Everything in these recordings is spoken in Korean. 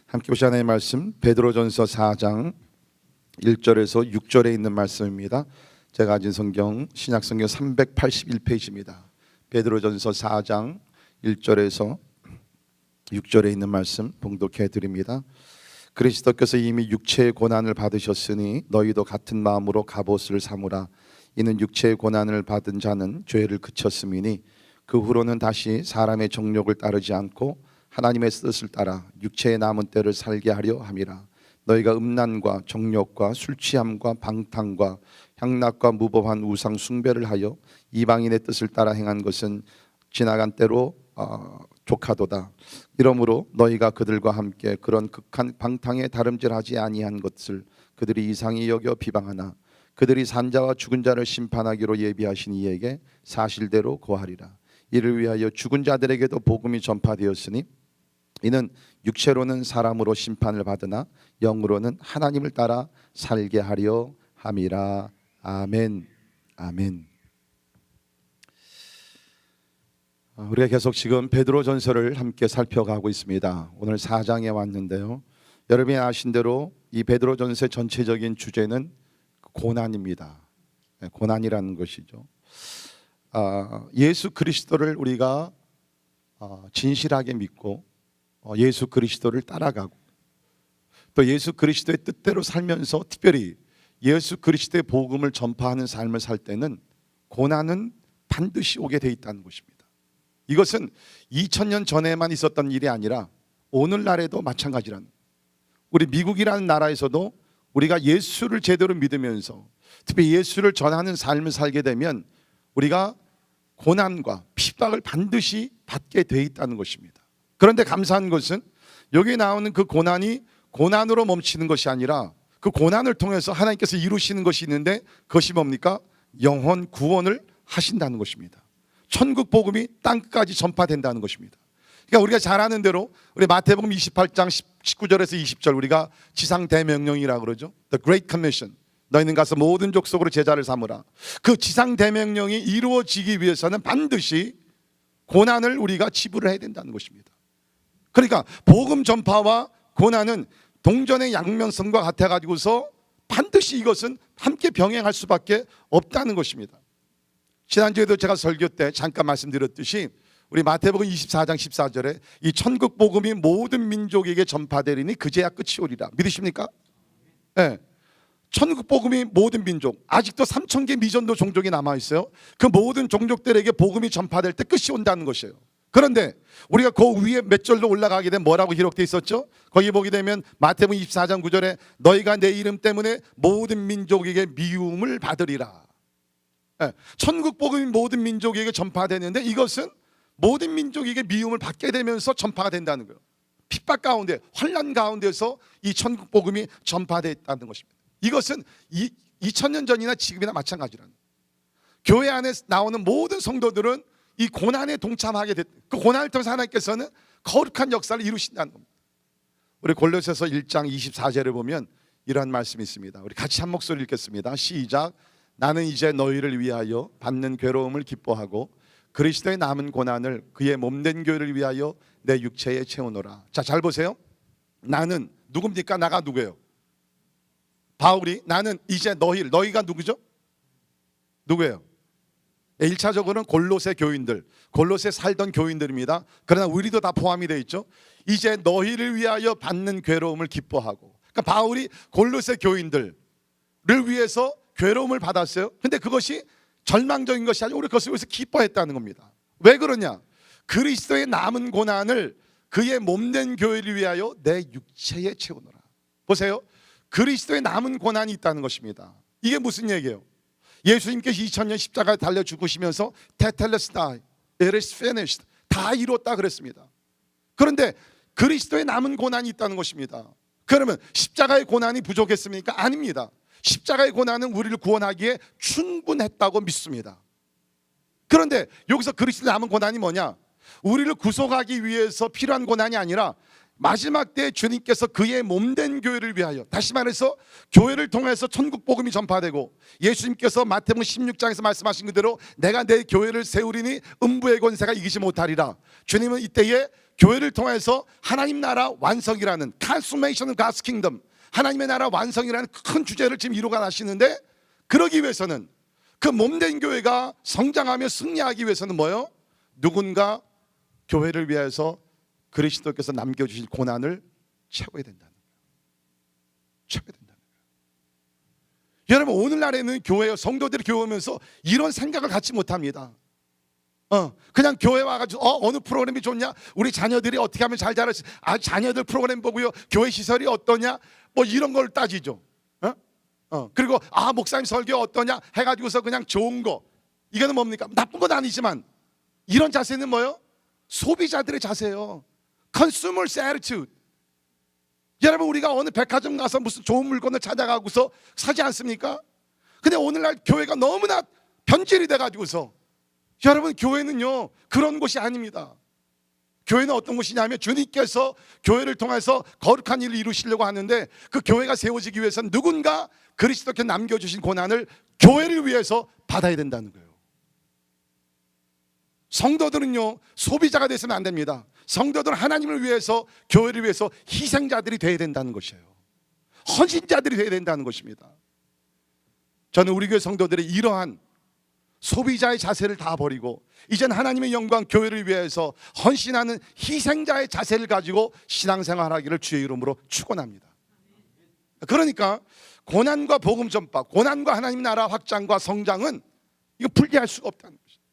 함께 보시 하나님의 말씀 베드로전서 4장 1절에서 6절에 있는 말씀입니다. 제가 가진 성경 신약성경 381페이지입니다. 베드로전서 4장 1절에서 6절에 있는 말씀 봉독해 드립니다. 그리스도께서 이미 육체의 고난을 받으셨으니 너희도 같은 마음으로 갑옷을 삼으라. 이는 육체의 고난을 받은 자는 죄를 그쳤음이니 그 후로는 다시 사람의 정욕을 따르지 않고 하나님의 뜻을 따라 육체의 남은 때를 살게 하려 함이라. 너희가 음란과 정욕과 술취함과 방탕과 향락과 무법한 우상 숭배를 하여 이방인의 뜻을 따라 행한 것은 지나간 때로 족하도다. 이러므로 너희가 그들과 함께 그런 극한 방탕에 다름질하지 아니한 것을 그들이 이상히 여겨 비방하나 그들이 산자와 죽은 자를 심판하기로 예비하신 이에게 사실대로 고하리라. 이를 위하여 죽은 자들에게도 복음이 전파되었으니 이는 육체로는 사람으로 심판을 받으나 영으로는 하나님을 따라 살게 하려 함이라. 아멘. 아멘. 우리가 계속 지금 베드로전서를 함께 살펴가고 있습니다. 오늘 4장에 왔는데요, 여러분이 아신 대로 이 베드로전서의 전체적인 주제는 고난입니다. 고난이라는 것이죠. 예수 그리스도를 우리가 진실하게 믿고 예수 그리스도를 따라가고 또 예수 그리스도의 뜻대로 살면서 특별히 예수 그리스도의 복음을 전파하는 삶을 살 때는 고난은 반드시 오게 돼 있다는 것입니다. 이것은 2000년 전에만 있었던 일이 아니라 오늘날에도 마찬가지라는, 우리 미국이라는 나라에서도 우리가 예수를 제대로 믿으면서 특히 예수를 전하는 삶을 살게 되면 우리가 고난과 핍박을 반드시 받게 돼 있다는 것입니다. 그런데 감사한 것은 여기 나오는 그 고난이 고난으로 멈추는 것이 아니라 그 고난을 통해서 하나님께서 이루시는 것이 있는데 그것이 뭡니까? 영혼 구원을 하신다는 것입니다. 천국 복음이 땅끝까지 전파된다는 것입니다. 그러니까 우리가 잘 아는 대로 우리 마태복음 28장 19절에서 20절 우리가 지상 대명령이라고 그러죠. The Great Commission. 너희는 가서 모든 족속으로 제자를 삼으라. 그 지상 대명령이 이루어지기 위해서는 반드시 고난을 우리가 지불을 해야 된다는 것입니다. 그러니까 복음 전파와 고난은 동전의 양면성과 같아가지고서 반드시 이것은 함께 병행할 수밖에 없다는 것입니다. 지난주에도 제가 설교 때 잠깐 말씀드렸듯이 우리 마태복음 24장 14절에 이 천국 복음이 모든 민족에게 전파되리니 그제야 끝이 오리라. 믿으십니까? 네. 천국 복음이 모든 민족, 아직도 3000개 미전도 종족이 남아있어요. 그 모든 종족들에게 복음이 전파될 때 끝이 온다는 것이에요. 그런데 우리가 그 위에 몇 절로 올라가게 되면 뭐라고 기록되어 있었죠? 거기 보게 되면 마태복음 24장 9절에 너희가 내 이름 때문에 모든 민족에게 미움을 받으리라. 천국 복음이 모든 민족에게 전파되는데 이것은 모든 민족에게 미움을 받게 되면서 전파가 된다는 거예요. 핍박 가운데, 환난 가운데서 이 천국 복음이 전파됐다는 것입니다. 이것은 2000년 전이나 지금이나 마찬가지라는 거예요. 교회 안에 나오는 모든 성도들은 이 고난에 동참하게 됐, 그 고난을 통해서 하나님께서는 거룩한 역사를 이루신다는 겁니다. 우리 골로새서 1장 24절을 보면 이러한 말씀이 있습니다. 우리 같이 한 목소리 읽겠습니다. 시작. 나는 이제 너희를 위하여 받는 괴로움을 기뻐하고 그리스도의 남은 고난을 그의 몸된 교회를 위하여 내 육체에 채우노라. 자, 잘 보세요. 나는 누굽니까? 나가 누구예요? 바울이 나는 이제 너희가 누구죠? 누구예요? 1차적으로는 골로새 교인들, 골로새 살던 교인들입니다. 그러나 우리도 다 포함이 되어 있죠. 이제 너희를 위하여 받는 괴로움을 기뻐하고, 그러니까 바울이 골로새 교인들을 위해서 괴로움을 받았어요. 근데 그것이 절망적인 것이 아니고 우리 그것을 위해서 기뻐했다는 겁니다. 왜 그러냐? 그리스도의 남은 고난을 그의 몸된 교회를 위하여 내 육체에 채우노라. 보세요. 그리스도의 남은 고난이 있다는 것입니다. 이게 무슨 얘기예요? 예수님께서 2000년 십자가에 달려 죽으시면서 테텔레스다이, it is finished, 다 이뤘다 그랬습니다. 그런데 그리스도의 남은 고난이 있다는 것입니다. 그러면 십자가의 고난이 부족했습니까? 아닙니다. 십자가의 고난은 우리를 구원하기에 충분했다고 믿습니다. 그런데 여기서 그리스도의 남은 고난이 뭐냐? 우리를 구속하기 위해서 필요한 고난이 아니라 마지막 때 주님께서 그의 몸된 교회를 위하여, 다시 말해서 교회를 통해서 천국 복음이 전파되고 예수님께서 마태복음 16장에서 말씀하신 그대로 내가 내 교회를 세우리니 음부의 권세가 이기지 못하리라. 주님은 이때에 교회를 통해서 하나님 나라 완성이라는 Consummation of God's Kingdom, 하나님의 나라 완성이라는 큰 주제를 지금 이루어 가시는데, 그러기 위해서는 그 몸된 교회가 성장하며 승리하기 위해서는 뭐예요? 누군가 교회를 위해서 그리스도께서 남겨주실 고난을 채워야 된다는 거예요. 채워야 된다는 거예요. 여러분, 오늘날에는 교회 성도들이 교회 오면서 이런 생각을 갖지 못합니다. 그냥 교회 와가지고 어느 프로그램이 좋냐, 우리 자녀들이 어떻게 하면 잘 자랄 수, 자녀들 프로그램 보고요, 교회 시설이 어떠냐, 뭐 이런 걸 따지죠. 그리고 목사님 설교 어떠냐 해가지고서 그냥 좋은 거, 이거는 뭡니까? 나쁜 건 아니지만 이런 자세는 뭐예요? 소비자들의 자세예요. Consumer's attitude. 여러분, 우리가 어느 백화점 가서 무슨 좋은 물건을 찾아가고서 사지 않습니까? 근데 오늘날 교회가 너무나 변질이 돼가지고서, 여러분, 교회는요 그런 곳이 아닙니다. 교회는 어떤 곳이냐면 주님께서 교회를 통해서 거룩한 일을 이루시려고 하는데, 그 교회가 세워지기 위해서는 누군가 그리스도께 남겨주신 고난을 교회를 위해서 받아야 된다는 거예요. 성도들은요 소비자가 되서는 안 됩니다. 성도들은 하나님을 위해서, 교회를 위해서 희생자들이 되어야 된다는 것이에요. 헌신자들이 되어야 된다는 것입니다. 저는 우리 교회 성도들의 이러한 소비자의 자세를 다 버리고 이젠 하나님의 영광 교회를 위해서 헌신하는 희생자의 자세를 가지고 신앙생활하기를 주의 이름으로 축원합니다. 그러니까 고난과 복음 전파, 고난과 하나님 나라 확장과 성장은 이거 분리할 수가 없다는 것이죠.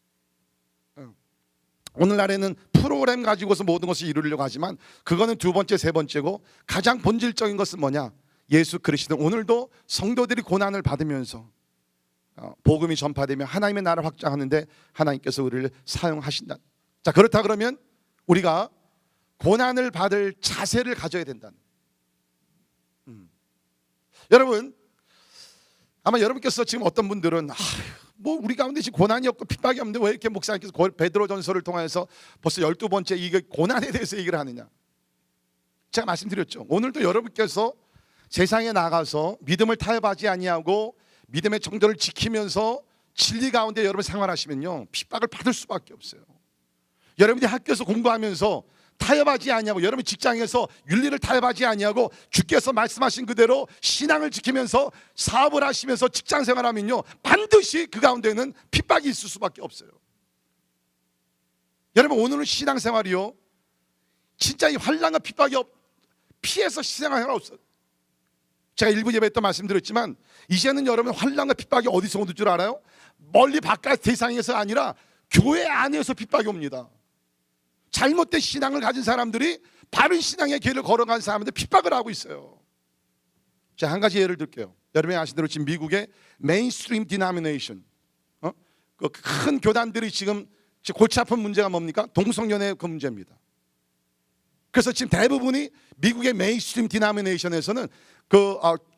오늘날에는 프로그램 가지고서 모든 것을 이루려고 하지만 그거는 두 번째, 세 번째고, 가장 본질적인 것은 뭐냐? 예수 그리스도. 오늘도 성도들이 고난을 받으면서 복음이 전파되며 하나님의 나라를 확장하는데 하나님께서 우리를 사용하신다. 자, 그렇다 그러면 우리가 고난을 받을 자세를 가져야 된다는. 여러분, 아마 여러분께서 지금 어떤 분들은 뭐 우리 가운데 지금 고난이 없고 핍박이 없는데 왜 이렇게 목사님께서 베드로전서를 통해서 벌써 12번째 이게 고난에 대해서 얘기를 하느냐. 제가 말씀드렸죠. 오늘도 여러분께서 세상에 나가서 믿음을 타협하지 아니하고 믿음의 정도를 지키면서 진리 가운데 여러분 생활하시면요 핍박을 받을 수밖에 없어요. 여러분이 학교에서 공부하면서 타협하지 아니하고, 여러분 직장에서 윤리를 타협하지 아니하고 주께서 말씀하신 그대로 신앙을 지키면서 사업을 하시면서 직장 생활하면요 반드시 그 가운데는 핍박이 있을 수밖에 없어요. 여러분, 오늘은 신앙생활이요 진짜 이 환난과 핍박이 피해서 신앙생활 없어요. 제가 일부 예배 때 말씀드렸지만 이제는 여러분 환난과 핍박이 어디서 오는 줄 알아요? 멀리 바깥 세상에서 아니라 교회 안에서 핍박이 옵니다. 잘못된 신앙을 가진 사람들이 바른 신앙의 길을 걸어간 사람들 핍박을 하고 있어요. 자, 한 가지 예를 들게요. 여러분이 아시는 대로 지금 미국의 메인스트림 디노미네이션, 그 큰 교단들이 지금 골치 아픈 문제가 뭡니까? 동성연애 그 문제입니다. 그래서 지금 대부분이 미국의 메인스트림 디노미네이션에서는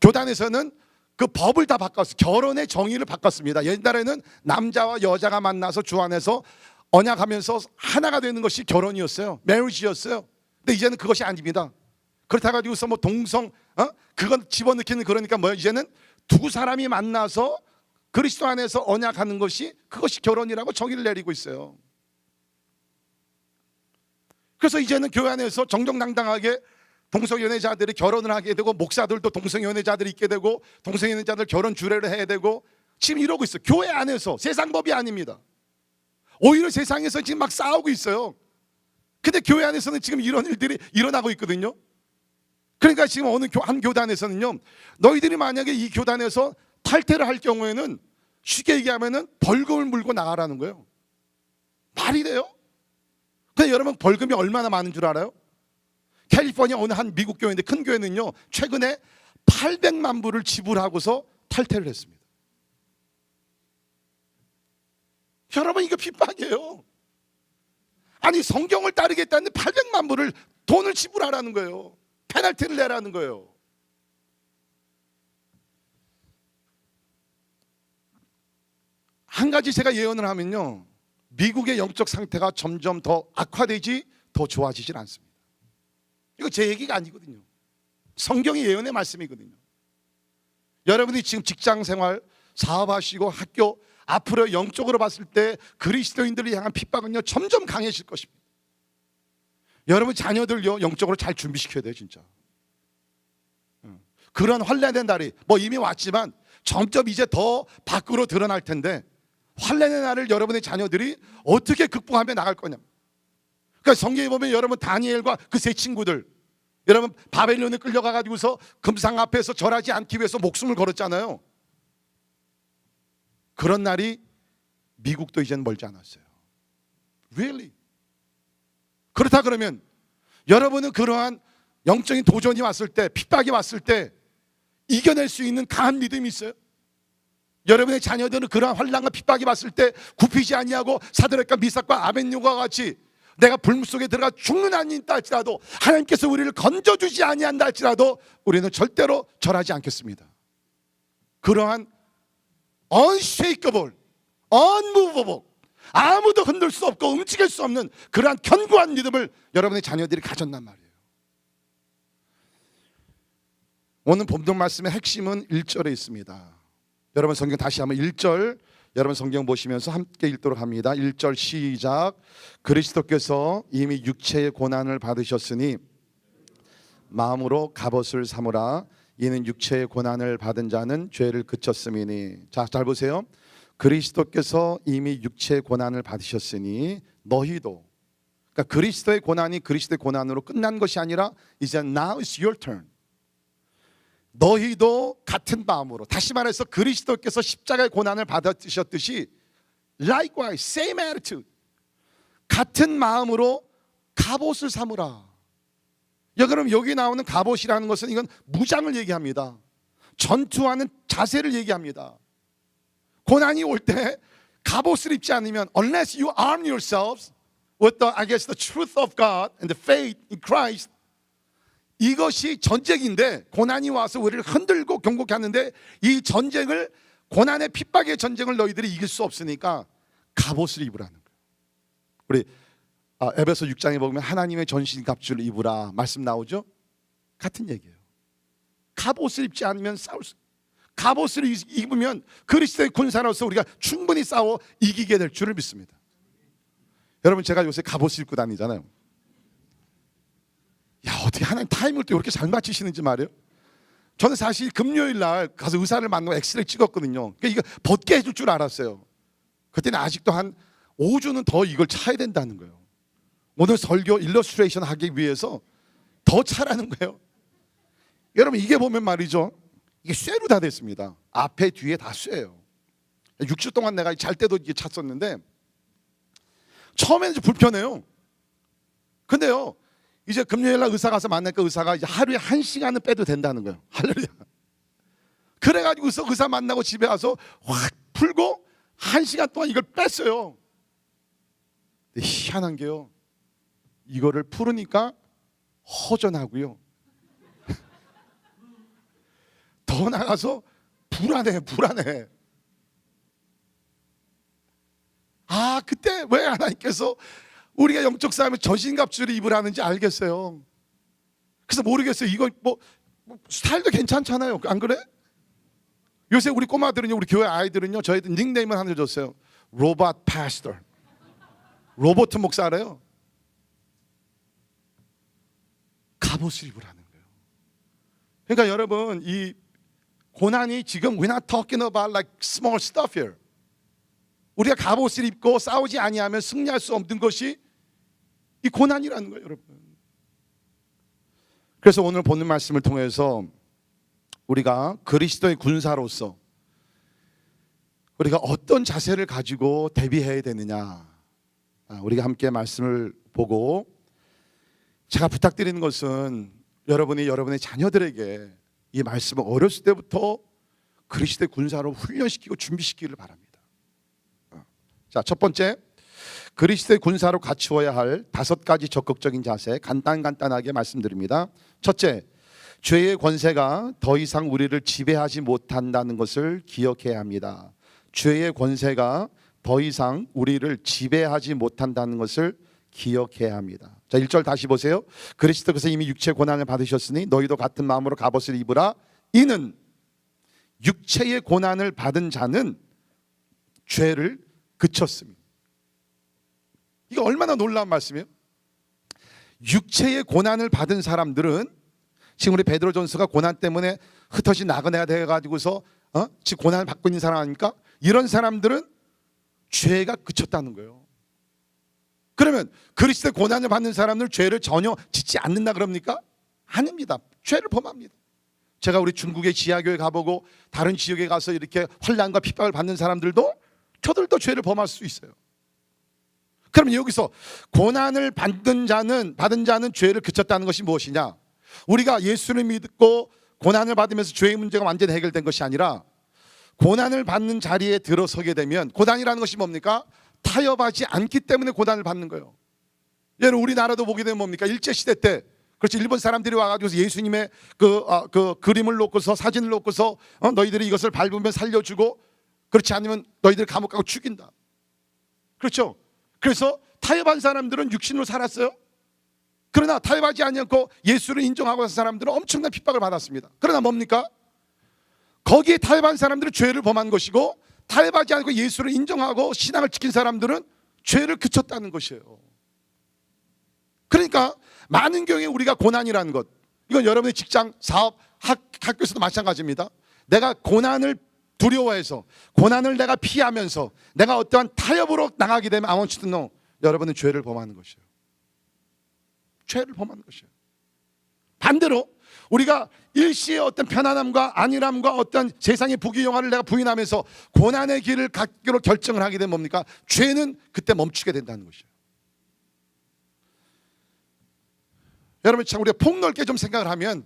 교단에서는 그 법을 다 바꿨어요. 결혼의 정의를 바꿨습니다. 옛날에는 남자와 여자가 만나서 주 안에서 언약하면서 하나가 되는 것이 결혼이었어요. 메리지였어요. 근데 이제는 그것이 아닙니다. 그렇다 가지고서 뭐 동성 그건 집어넣기는, 그러니까 뭐예요? 이제는 두 사람이 만나서 그리스도 안에서 언약하는 것이, 그것이 결혼이라고 정의를 내리고 있어요. 그래서 이제는 교회 안에서 정정당당하게 동성연애자들이 결혼을 하게 되고, 목사들도 동성연애자들이 있게 되고, 동성연애자들 결혼 주례를 해야 되고, 지금 이러고 있어요. 교회 안에서. 세상 법이 아닙니다. 오히려 세상에서 지금 막 싸우고 있어요. 근데 교회 안에서는 지금 이런 일들이 일어나고 있거든요. 그러니까 지금 어느 한 교단에서는요, 너희들이 만약에 이 교단에서 탈퇴를 할 경우에는 쉽게 얘기하면은 벌금을 물고 나가라는 거예요. 말이 돼요? 근데 여러분, 벌금이 얼마나 많은 줄 알아요? 캘리포니아 어느 한 미국 교회인데, 큰 교회는요 최근에 800만 불을 지불하고서 탈퇴를 했습니다. 여러분, 이거 핍박이에요. 아니, 성경을 따르겠다는데 800만 불을 돈을 지불하라는 거예요. 페널티를 내라는 거예요. 한 가지 제가 예언을 하면요, 미국의 영적 상태가 점점 더 악화되지 더 좋아지질 않습니다. 이거 제 얘기가 아니거든요. 성경의 예언의 말씀이거든요. 여러분이 지금 직장생활, 사업하시고 학교, 앞으로 영적으로 봤을 때 그리스도인들을 향한 핍박은요 점점 강해질 것입니다. 여러분 자녀들요 영적으로 잘 준비시켜야 돼요 진짜. 그런 환난의 날이 뭐 이미 왔지만 점점 이제 더 밖으로 드러날 텐데, 환난의 날을 여러분의 자녀들이 어떻게 극복하며 나갈 거냐. 그러니까 성경에 보면 여러분 다니엘과 그 세 친구들, 여러분 바벨론에 끌려가가지고서 금상 앞에서 절하지 않기 위해서 목숨을 걸었잖아요. 그런 날이 미국도 이제는 멀지 않았어요. Really? 그렇다 그러면 여러분은 그러한 영적인 도전이 왔을 때, 핍박이 왔을 때 이겨낼 수 있는 강한 믿음이 있어요? 여러분의 자녀들은 그러한 환난과 핍박이 왔을 때 굽히지 아니하고 사드락과 미삭과 아벳냐고와 같이 내가 불물 속에 들어가 죽는 한이 있다 할지라도, 하나님께서 우리를 건져주지 아니한다 할지라도 우리는 절대로 절하지 않겠습니다. 그러한 unshakable, unmovable, 아무도 흔들 수 없고 움직일 수 없는 그러한 견고한 믿음을 여러분의 자녀들이 가졌단 말이에요. 오늘 본문 말씀의 핵심은 1절에 있습니다. 여러분 성경 다시 한번 1절 여러분 성경 보시면서 함께 읽도록 합니다. 1절 시작. 그리스도께서 이미 육체의 고난을 받으셨으니 마음으로 갑옷을 삼으라. 이는 육체의 고난을 받은 자는 죄를 그쳤음이니. 자, 잘 보세요. 그리스도께서 이미 육체의 고난을 받으셨으니 너희도, 그러니까 그리스도의 고난이 그리스도의 고난으로 끝난 것이 아니라 이제 now is your turn. 너희도 같은 마음으로, 다시 말해서 그리스도께서 십자가의 고난을 받으셨듯이 likewise, same attitude, 같은 마음으로 갑옷을 삼으라. 그럼 여기 나오는 갑옷이라는 것은 이건 무장을 얘기합니다. 전투하는 자세를 얘기합니다. 고난이 올 때 갑옷을 입지 않으면, unless you arm yourselves with the, I guess, the truth of God and the faith in Christ, 이것이 전쟁인데, 고난이 와서 우리를 흔들고 경고케 하는데, 이 전쟁을, 고난의 핍박의 전쟁을 너희들이 이길 수 없으니까 갑옷을 입으라는 거예요. 우리 에베소 6장에 보면 하나님의 전신갑주를 입으라 말씀 나오죠? 같은 얘기예요. 갑옷을 입지 않으면 싸울 수, 갑옷을 입으면 그리스도의 군사로서 우리가 충분히 싸워 이기게 될 줄을 믿습니다. 여러분 제가 요새 갑옷을 입고 다니잖아요. 야, 어떻게 하나님 타임을 또 이렇게 잘 맞추시는지 말이에요. 저는 사실 금요일 날 가서 의사를 만나고 엑스레이 찍었거든요. 그러니까 이거 벗게 해줄 줄 알았어요. 그때는 아직도 한 5주는 더 이걸 차야 된다는 거예요. 오늘 설교 일러스트레이션 하기 위해서 더 차라는 거예요. 여러분 이게 보면 말이죠, 이게 쇠로 다 됐습니다. 앞에 뒤에 다 쇠예요. 6주 동안 내가 잘 때도 이게 찼었는데 처음에는 좀 불편해요. 근데요, 이제 금요일날 의사 가서 만나니까 의사가 이제 하루에 1시간은 빼도 된다는 거예요. 할렐루야. 그래가지고 의사 만나고 집에 와서 확 풀고 1시간 동안 이걸 뺐어요. 근데 희한한 게요, 이거를 풀으니까 허전하고요, 더 나가서 불안해. 아, 그때 왜 하나님께서 우리가 영적 싸움에 전신갑주를 입으라는지 알겠어요. 그래서 모르겠어요. 이거 뭐 스타일도 괜찮잖아요. 안 그래? 요새 우리 꼬마들은요, 우리 교회 아이들은요, 저희들 닉네임을 하나 줬어요. 로봇 파스터. 로봇 목사래요. 갑옷을 입으라는 거예요. 그러니까 여러분, 이 고난이 지금 we're not talking about like small stuff here. 우리가 갑옷을 입고 싸우지 아니하면 승리할 수 없는 것이 이 고난이라는 거예요, 여러분. 그래서 오늘 보는 말씀을 통해서 우리가 그리스도의 군사로서 우리가 어떤 자세를 가지고 대비해야 되느냐, 우리가 함께 말씀을 보고, 제가 부탁드리는 것은 여러분이 여러분의 자녀들에게 이 말씀을 어렸을 때부터 그리스도의 군사로 훈련시키고 준비시키기를 바랍니다. 자, 첫 번째, 그리스도의 군사로 갖추어야 할 5가지 적극적인 자세, 간단하게 말씀드립니다. 첫째, 죄의 권세가 더 이상 우리를 지배하지 못한다는 것을 기억해야 합니다. 죄의 권세가 더 이상 우리를 지배하지 못한다는 것을 기억해야 합니다. 자, 1절 다시 보세요. 그리스도께서 이미 육체의 고난을 받으셨으니 너희도 같은 마음으로 갑옷을 입으라. 이는 육체의 고난을 받은 자는 죄를 그쳤습니다. 이게 얼마나 놀라운 말씀이에요. 육체의 고난을 받은 사람들은 지금 우리 베드로전서가 고난 때문에 흩어진 나그네가 되어가지고서 지금 고난을 받고 있는 사람 아닙니까? 이런 사람들은 죄가 그쳤다는 거예요. 그러면 그리스도의 고난을 받는 사람들 죄를 전혀 짓지 않는다 그럽니까? 아닙니다. 죄를 범합니다. 제가 우리 중국의 지하교회 가보고 다른 지역에 가서 이렇게 환난과 핍박을 받는 사람들도 저들도 죄를 범할 수 있어요. 그러면 여기서 고난을 받은 자는 죄를 그쳤다는 것이 무엇이냐? 우리가 예수를 믿고 고난을 받으면서 죄의 문제가 완전히 해결된 것이 아니라 고난을 받는 자리에 들어서게 되면, 고난이라는 것이 뭡니까? 타협하지 않기 때문에 고난을 받는 거예요. 여러분 우리나라도 보게 되면 뭡니까? 일제시대 때 그렇지, 일본 사람들이 와가지고 예수님의 그 그림을 놓고서 사진을 놓고서 너희들이 이것을 밟으면 살려주고 그렇지 않으면 너희들 감옥 가고 죽인다. 그렇죠? 그래서 타협한 사람들은 육신으로 살았어요. 그러나 타협하지 않고 예수를 인정하고 산 사람들은 엄청난 핍박을 받았습니다. 그러나 뭡니까? 거기에 타협한 사람들은 죄를 범한 것이고, 타협하지 않고 예수를 인정하고 신앙을 지킨 사람들은 죄를 그쳤다는 것이에요. 그러니까 많은 경우에 우리가 고난이라는 것, 이건 여러분의 직장, 사업, 학교에서도 마찬가지입니다. 내가 고난을 두려워해서, 고난을 내가 피하면서 내가 어떠한 타협으로 나가게 되면 I want you to know, 여러분은 죄를 범하는 것이에요. 죄를 범하는 것이에요. 반대로 우리가 일시의 어떤 편안함과 안일함과 어떤 세상의 부귀영화를 내가 부인하면서 고난의 길을 갖기로 결정을 하게 되면 뭡니까? 죄는 그때 멈추게 된다는 것이에요. 여러분 참 우리가 폭넓게 좀 생각을 하면,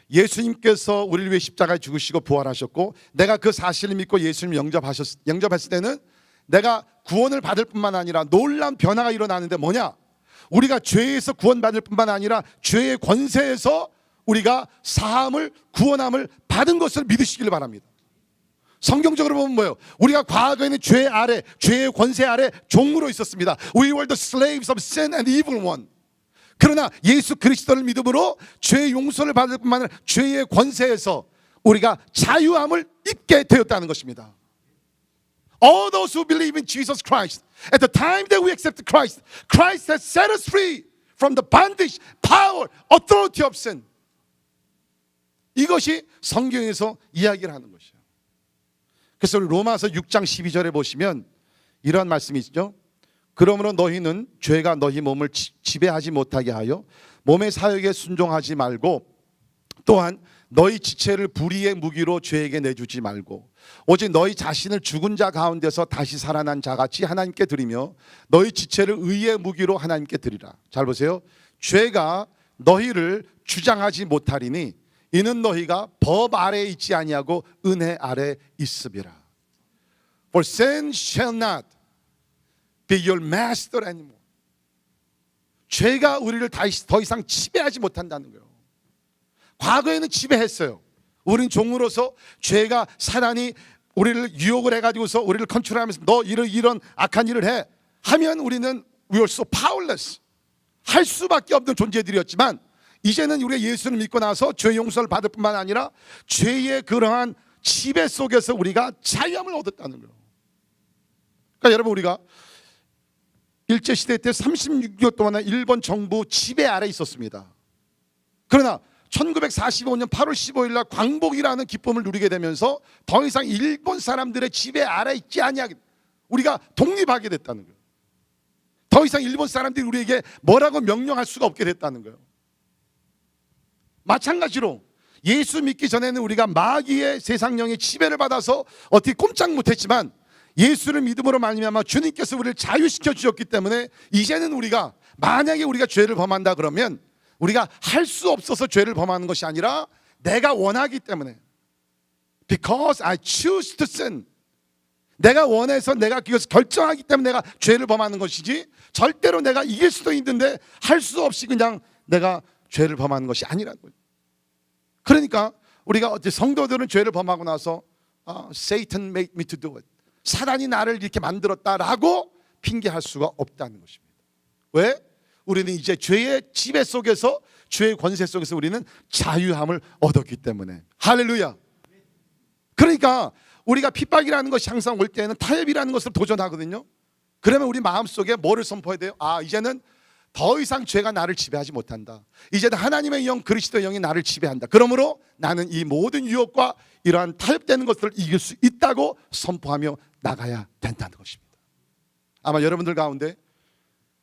예수님께서 우리를 위해 십자가에 죽으시고 부활하셨고, 내가 그 사실을 믿고 예수님 영접했을 때는 내가 구원을 받을 뿐만 아니라 놀라운 변화가 일어나는데 뭐냐? 우리가 죄에서 구원받을 뿐만 아니라 죄의 권세에서 우리가 사함을, 구원함을 받은 것을 믿으시길 바랍니다. 성경적으로 보면 뭐예요? 우리가 과거에는 죄 아래, 죄의 권세 아래 종으로 있었습니다. We were the slaves of sin and evil one. 그러나 예수 그리스도를 믿음으로 죄의 용서를 받을 뿐만 아니라 죄의 권세에서 우리가 자유함을 입게 되었다는 것입니다. All those who believe in Jesus Christ, at the time that we accept Christ, Christ has set us free from the bondage, power, authority of sin. 이것이 성경에서 이야기를 하는 것이에요. 그래서 우리 로마서 6장 12절에 보시면 이러한 말씀이 있죠. 그러므로 너희는 죄가 너희 몸을 지배하지 못하게 하여 몸의 사역에 순종하지 말고, 또한 너희 지체를 불의의 무기로 죄에게 내주지 말고, 오직 너희 자신을 죽은 자 가운데서 다시 살아난 자같이 하나님께 드리며 너희 지체를 의의 무기로 하나님께 드리라. 잘 보세요. 죄가 너희를 주장하지 못하리니 이는 너희가 법 아래에 있지 아니하고 은혜 아래에 있음이라. For sin shall not be your master anymore. 죄가 우리를 더 이상 지배하지 못한다는 거예요. 과거에는 지배했어요. 우린 종으로서 죄가, 사단이 우리를 유혹을 해가지고서 우리를 컨트롤하면서 너 이런 악한 일을 해 하면 우리는 we were so powerless, 할 수밖에 없는 존재들이었지만, 이제는 우리가 예수를 믿고 나서 죄 용서를 받을 뿐만 아니라 죄의 그러한 지배 속에서 우리가 자유함을 얻었다는 거예요. 그러니까 여러분 우리가 일제시대 때 36년 동안 일본 정부 지배 아래 있었습니다. 그러나 1945년 8월 15일 날 광복이라는 기쁨을 누리게 되면서 더 이상 일본 사람들의 지배 아래 있지 아니하게, 우리가 독립하게 됐다는 거예요. 더 이상 일본 사람들이 우리에게 뭐라고 명령할 수가 없게 됐다는 거예요. 마찬가지로 예수 믿기 전에는 우리가 마귀의 세상령의 지배를 받아서 어떻게 꼼짝 못했지만, 예수를 믿음으로 말미암아 주님께서 우리를 자유시켜 주셨기 때문에 이제는 우리가, 만약에 우리가 죄를 범한다 그러면 우리가 할 수 없어서 죄를 범하는 것이 아니라 내가 원하기 때문에, because I choose to sin, 내가 원해서 내가 그것을 결정하기 때문에 내가 죄를 범하는 것이지, 절대로 내가 이길 수도 있는데 할 수 없이 그냥 내가 죄를 범하는 것이 아니라는 거예요. 그러니까 우리가 어째 성도들은 죄를 범하고 나서 Satan made me to do it, 사단이 나를 이렇게 만들었다라고 핑계할 수가 없다는 것입니다. 왜? 우리는 이제 죄의 지배 속에서, 죄의 권세 속에서 우리는 자유함을 얻었기 때문에. 할렐루야. 그러니까 우리가 핍박이라는 것이 항상 올 때는 타협이라는 것을 도전하거든요. 그러면 우리 마음속에 뭐를 선포해야 돼요? 이제는 더 이상 죄가 나를 지배하지 못한다. 이제는 하나님의 영, 그리스도의 영이 나를 지배한다. 그러므로 나는 이 모든 유혹과 이러한 타협되는 것들을 이길 수 있다고 선포하며 나가야 된다는 것입니다. 아마 여러분들 가운데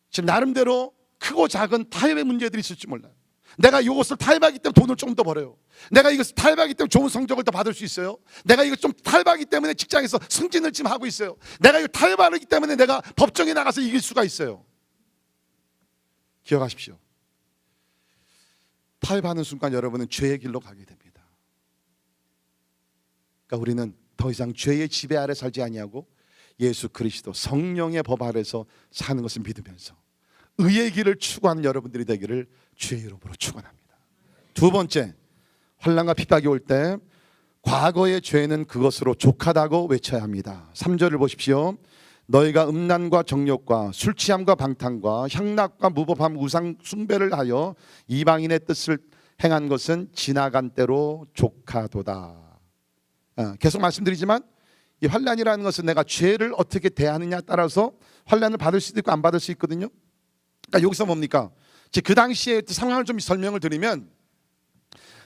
지금 나름대로 크고 작은 타협의 문제들이 있을지 몰라요. 내가 이것을 타협하기 때문에 돈을 좀 더 벌어요. 내가 이것을 타협하기 때문에 좋은 성적을 더 받을 수 있어요. 내가 이거 좀 타협하기 때문에 직장에서 승진을 지금 하고 있어요. 내가 이거 타협하기 때문에 내가 법정에 나가서 이길 수가 있어요. 기억하십시오. 타협하는 순간 여러분은 죄의 길로 가게 됩니다. 그러니까 우리는 더 이상 죄의 지배 아래 살지 아니하고 예수 그리스도 성령의 법 아래서 사는 것을 믿으면서 의의 길을 추구하는 여러분들이 되기를 주의 이름으로 축원합니다. 두 번째, 환난과 핍박이 올 때 과거의 죄는 그것으로 족하다고 외쳐야 합니다. 3절을 보십시오. 너희가 음란과 정욕과 술 취함과 방탕과 향락과 무법함 우상 숭배를 하여 이방인의 뜻을 행한 것은 지나간 때로 족하도다. 계속 말씀드리지만 이 환난이라는 것은 내가 죄를 어떻게 대하느냐에 따라서 환난을 받을 수도 있고 안 받을 수 있거든요. 그러니까 여기서 뭡니까? 그 당시에 상황을 좀 설명을 드리면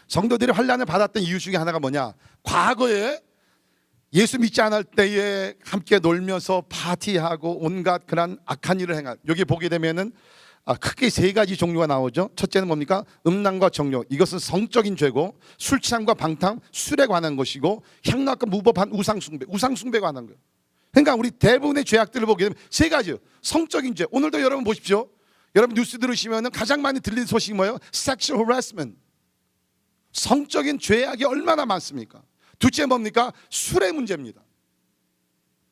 성도들이 환난을 받았던 이유 중에 하나가 뭐냐? 과거에 예수 믿지 않을 때에 함께 놀면서 파티하고 온갖 그런 악한 일을 행한, 여기 보게 되면은 크게 세 가지 종류가 나오죠. 첫째는 뭡니까? 음란과 정욕, 이것은 성적인 죄고, 술 취함과 방탕, 술에 관한 것이고, 향락과 무법한 우상숭배에 관한 거예요. 그러니까 우리 대부분의 죄악들을 보게 되면 세 가지요. 성적인 죄. 오늘도 여러분 보십시오. 여러분 뉴스 들으시면 가장 많이 들리는 소식이 뭐예요? Sexual harassment. 성적인 죄악이 얼마나 많습니까? 둘째 뭡니까? 술의 문제입니다.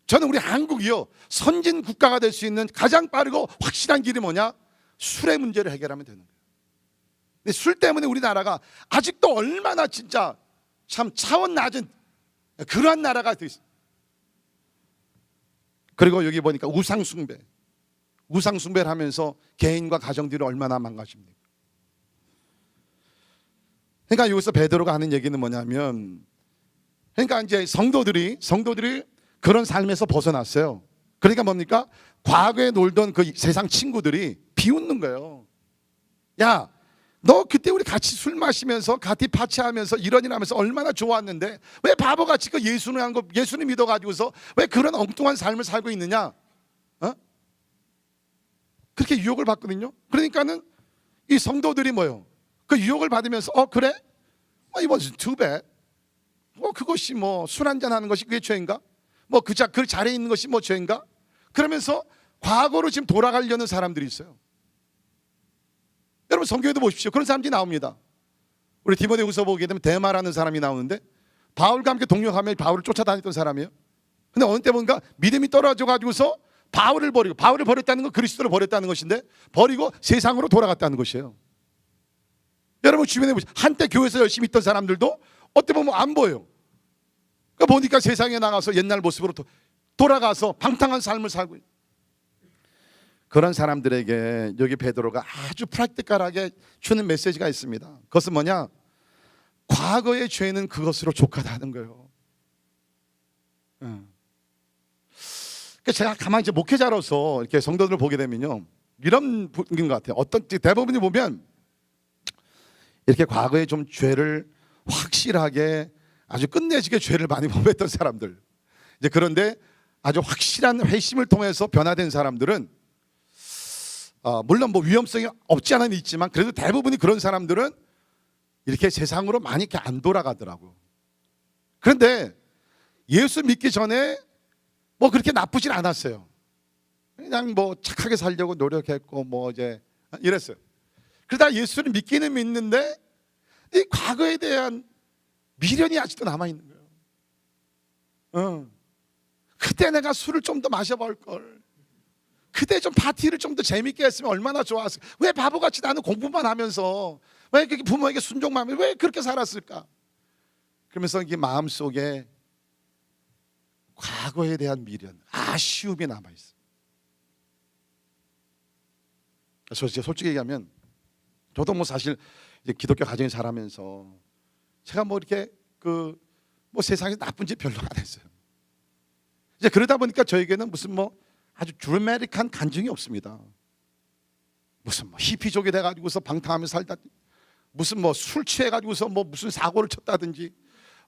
저는 우리 한국이요, 선진 국가가 될 수 있는 가장 빠르고 확실한 길이 뭐냐? 술의 문제를 해결하면 되는 거예요. 근데 술 때문에 우리나라가 아직도 얼마나 진짜 참 차원 낮은 그러한 나라가 되어 있어요. 그리고 여기 보니까 우상숭배를 하면서 개인과 가정들이 얼마나 망가집니까? 그러니까 여기서 베드로가 하는 얘기는 뭐냐면, 그러니까 이제 성도들이 그런 삶에서 벗어났어요. 그러니까 뭡니까? 과거에 놀던 그 세상 친구들이 비웃는 거예요. 야, 너 그때 우리 같이 술 마시면서 같이 파티하면서 이런 일 하면서 얼마나 좋았는데 왜 바보같이 그 예수는 믿어가지고서 왜 그런 엉뚱한 삶을 살고 있느냐? 그렇게 유혹을 받거든요. 그러니까는 이 성도들이 뭐예요? 그 유혹을 받으면서 그래? It wasn't too bad. 그것이 술 한잔 하는 것이 그게 죄인가? 그 자리에 있는 것이 죄인가? 그러면서 과거로 지금 돌아가려는 사람들이 있어요. 여러분 성경에도 보십시오. 그런 사람들이 나옵니다. 우리 디모데후서 보게 되면 데마라는 사람이 나오는데 바울과 함께 동역하며 바울을 쫓아다녔던 사람이에요. 근데 어느 때 보니까 믿음이 떨어져 가지고서 바울을 버렸다는 건 그리스도를 버렸다는 것인데 버리고 세상으로 돌아갔다는 것이에요. 여러분 주변에 보시죠. 한때 교회에서 열심히 있던 사람들도 어떻게 보면 안 보여요. 그러니까 보니까 세상에 나가서 옛날 모습으로 돌아가서 방탕한 삶을 살고 있어요. 그런 사람들에게 여기 베드로가 아주 프랙티컬하게 주는 메시지가 있습니다. 그것은 뭐냐? 과거의 죄는 그것으로 족하다는 거예요. 그러니까 제가 가만히 이제 목회자로서 이렇게 성도들을 보게 되면요, 이런 분인 것 같아요. 어떤 대부분이 보면 이렇게 과거에 좀 죄를 확실하게 아주 끝내주게 죄를 많이 범했던 사람들, 이제 그런데 아주 확실한 회심을 통해서 변화된 사람들은 물론 위험성이 없지 않아 있지만 그래도 대부분이 그런 사람들은 이렇게 세상으로 많이 이렇게 안 돌아가더라고요. 그런데 예수 믿기 전에 그렇게 나쁘진 않았어요. 그냥 착하게 살려고 노력했고 이제 이랬어요. 그러다 예수를 믿기는 믿는데 이 과거에 대한 미련이 아직도 남아 있는 거예요. 그때 내가 술을 좀 더 마셔볼 걸. 그때 좀 파티를 좀 더 재밌게 했으면 얼마나 좋았을까. 왜 바보같이 나는 공부만 하면서 왜 그렇게 부모에게 순종만 하면 왜 그렇게 살았을까. 그러면서 이게 마음속에 과거에 대한 미련, 아쉬움이 남아있어요. 그래서 솔직히 얘기하면 저도 사실 이제 기독교 가정에 자라면서 제가 이렇게 세상에서 나쁜 짓 별로 안 했어요. 이제 그러다 보니까 저에게는 무슨 아주 드라마틱한 간증이 없습니다. 무슨 뭐 히피족이 돼가지고서 방탕하며 살다든지, 무슨 뭐 술 취해가지고서 뭐 무슨 사고를 쳤다든지,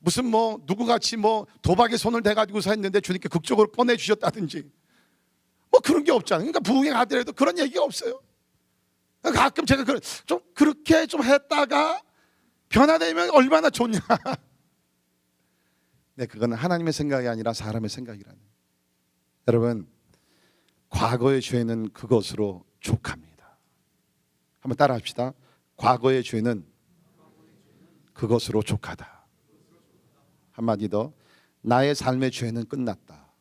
무슨 뭐 누구같이 뭐 도박에 손을 대가지고서 했는데 주님께 극적으로 꺼내주셨다든지, 뭐 그런 게 없잖아요. 그러니까 부흥하더라도 그런 얘기가 없어요. 가끔 제가 좀 그렇게 좀 했다가 변화되면 얼마나 좋냐. 네, 그건 하나님의 생각이 아니라 사람의 생각이라는. 여러분, 과거의 죄는 그것으로 족합니다. 한번 따라합시다. 과거의 죄는 그것으로 족하다. 한마디 더, 나의 삶의 죄는 끝났다.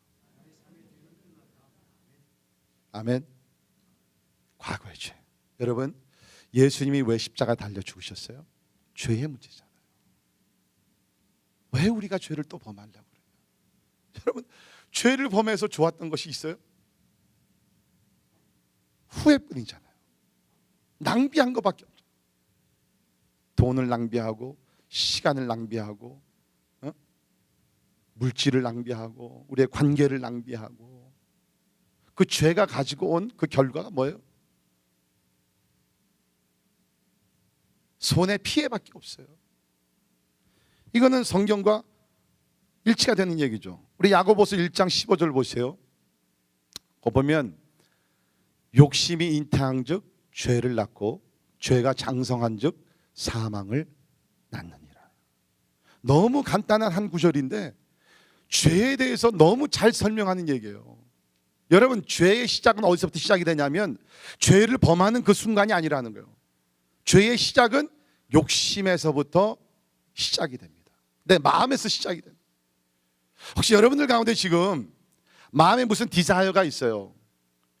아멘. 과거의 죄. 여러분, 예수님이 왜 십자가 달려 죽으셨어요? 죄의 문제잖아요. 왜 우리가 죄를 또 범하려고 그래요? 여러분, 죄를 범해서 좋았던 것이 있어요? 후회뿐이잖아요. 낭비한 것밖에 없죠. 돈을 낭비하고, 시간을 낭비하고, 물질을 낭비하고, 우리의 관계를 낭비하고, 그 죄가 가지고 온 그 결과가 뭐예요? 손해 피해밖에 없어요. 이거는 성경과 일치가 되는 얘기죠. 우리 야고보서 1장 15절 보세요. 거기 보면 욕심이 잉태한즉 죄를 낳고 죄가 장성한즉 사망을 낳느니라. 너무 간단한 한 구절인데 죄에 대해서 너무 잘 설명하는 얘기예요. 여러분, 죄의 시작은 어디서부터 시작이 되냐면 죄를 범하는 그 순간이 아니라는 거예요. 죄의 시작은 욕심에서부터 시작이 됩니다. 내 마음에서 시작이 됩니다. 혹시 여러분들 가운데 지금 마음에 무슨 디자이어가 있어요.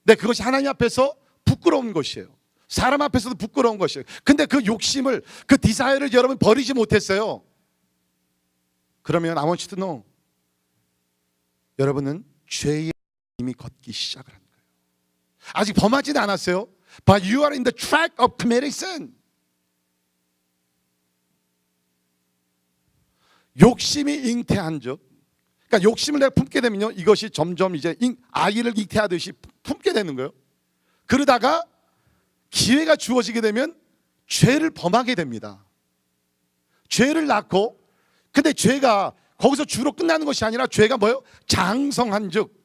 근데 그것이 하나님 앞에서 부끄러운 것이에요. 사람 앞에서도 부끄러운 것이에요. 근데 그 욕심을, 그 디자이어를 여러분 버리지 못했어요. 그러면 I want you to know, 여러분은 죄의 이미 걷기 시작을 한 거예요. 아직 범하지는 않았어요. But you are in the track of committing sin. 욕심이 잉태한즉, 그러니까 욕심을 내가 품게 되면요, 이것이 점점 이제 아기를 잉태하듯이 품게 되는 거예요. 그러다가 기회가 주어지게 되면 죄를 범하게 됩니다. 죄를 낳고, 근데 죄가 거기서 주로 끝나는 것이 아니라 죄가 뭐예요? 장성한즉,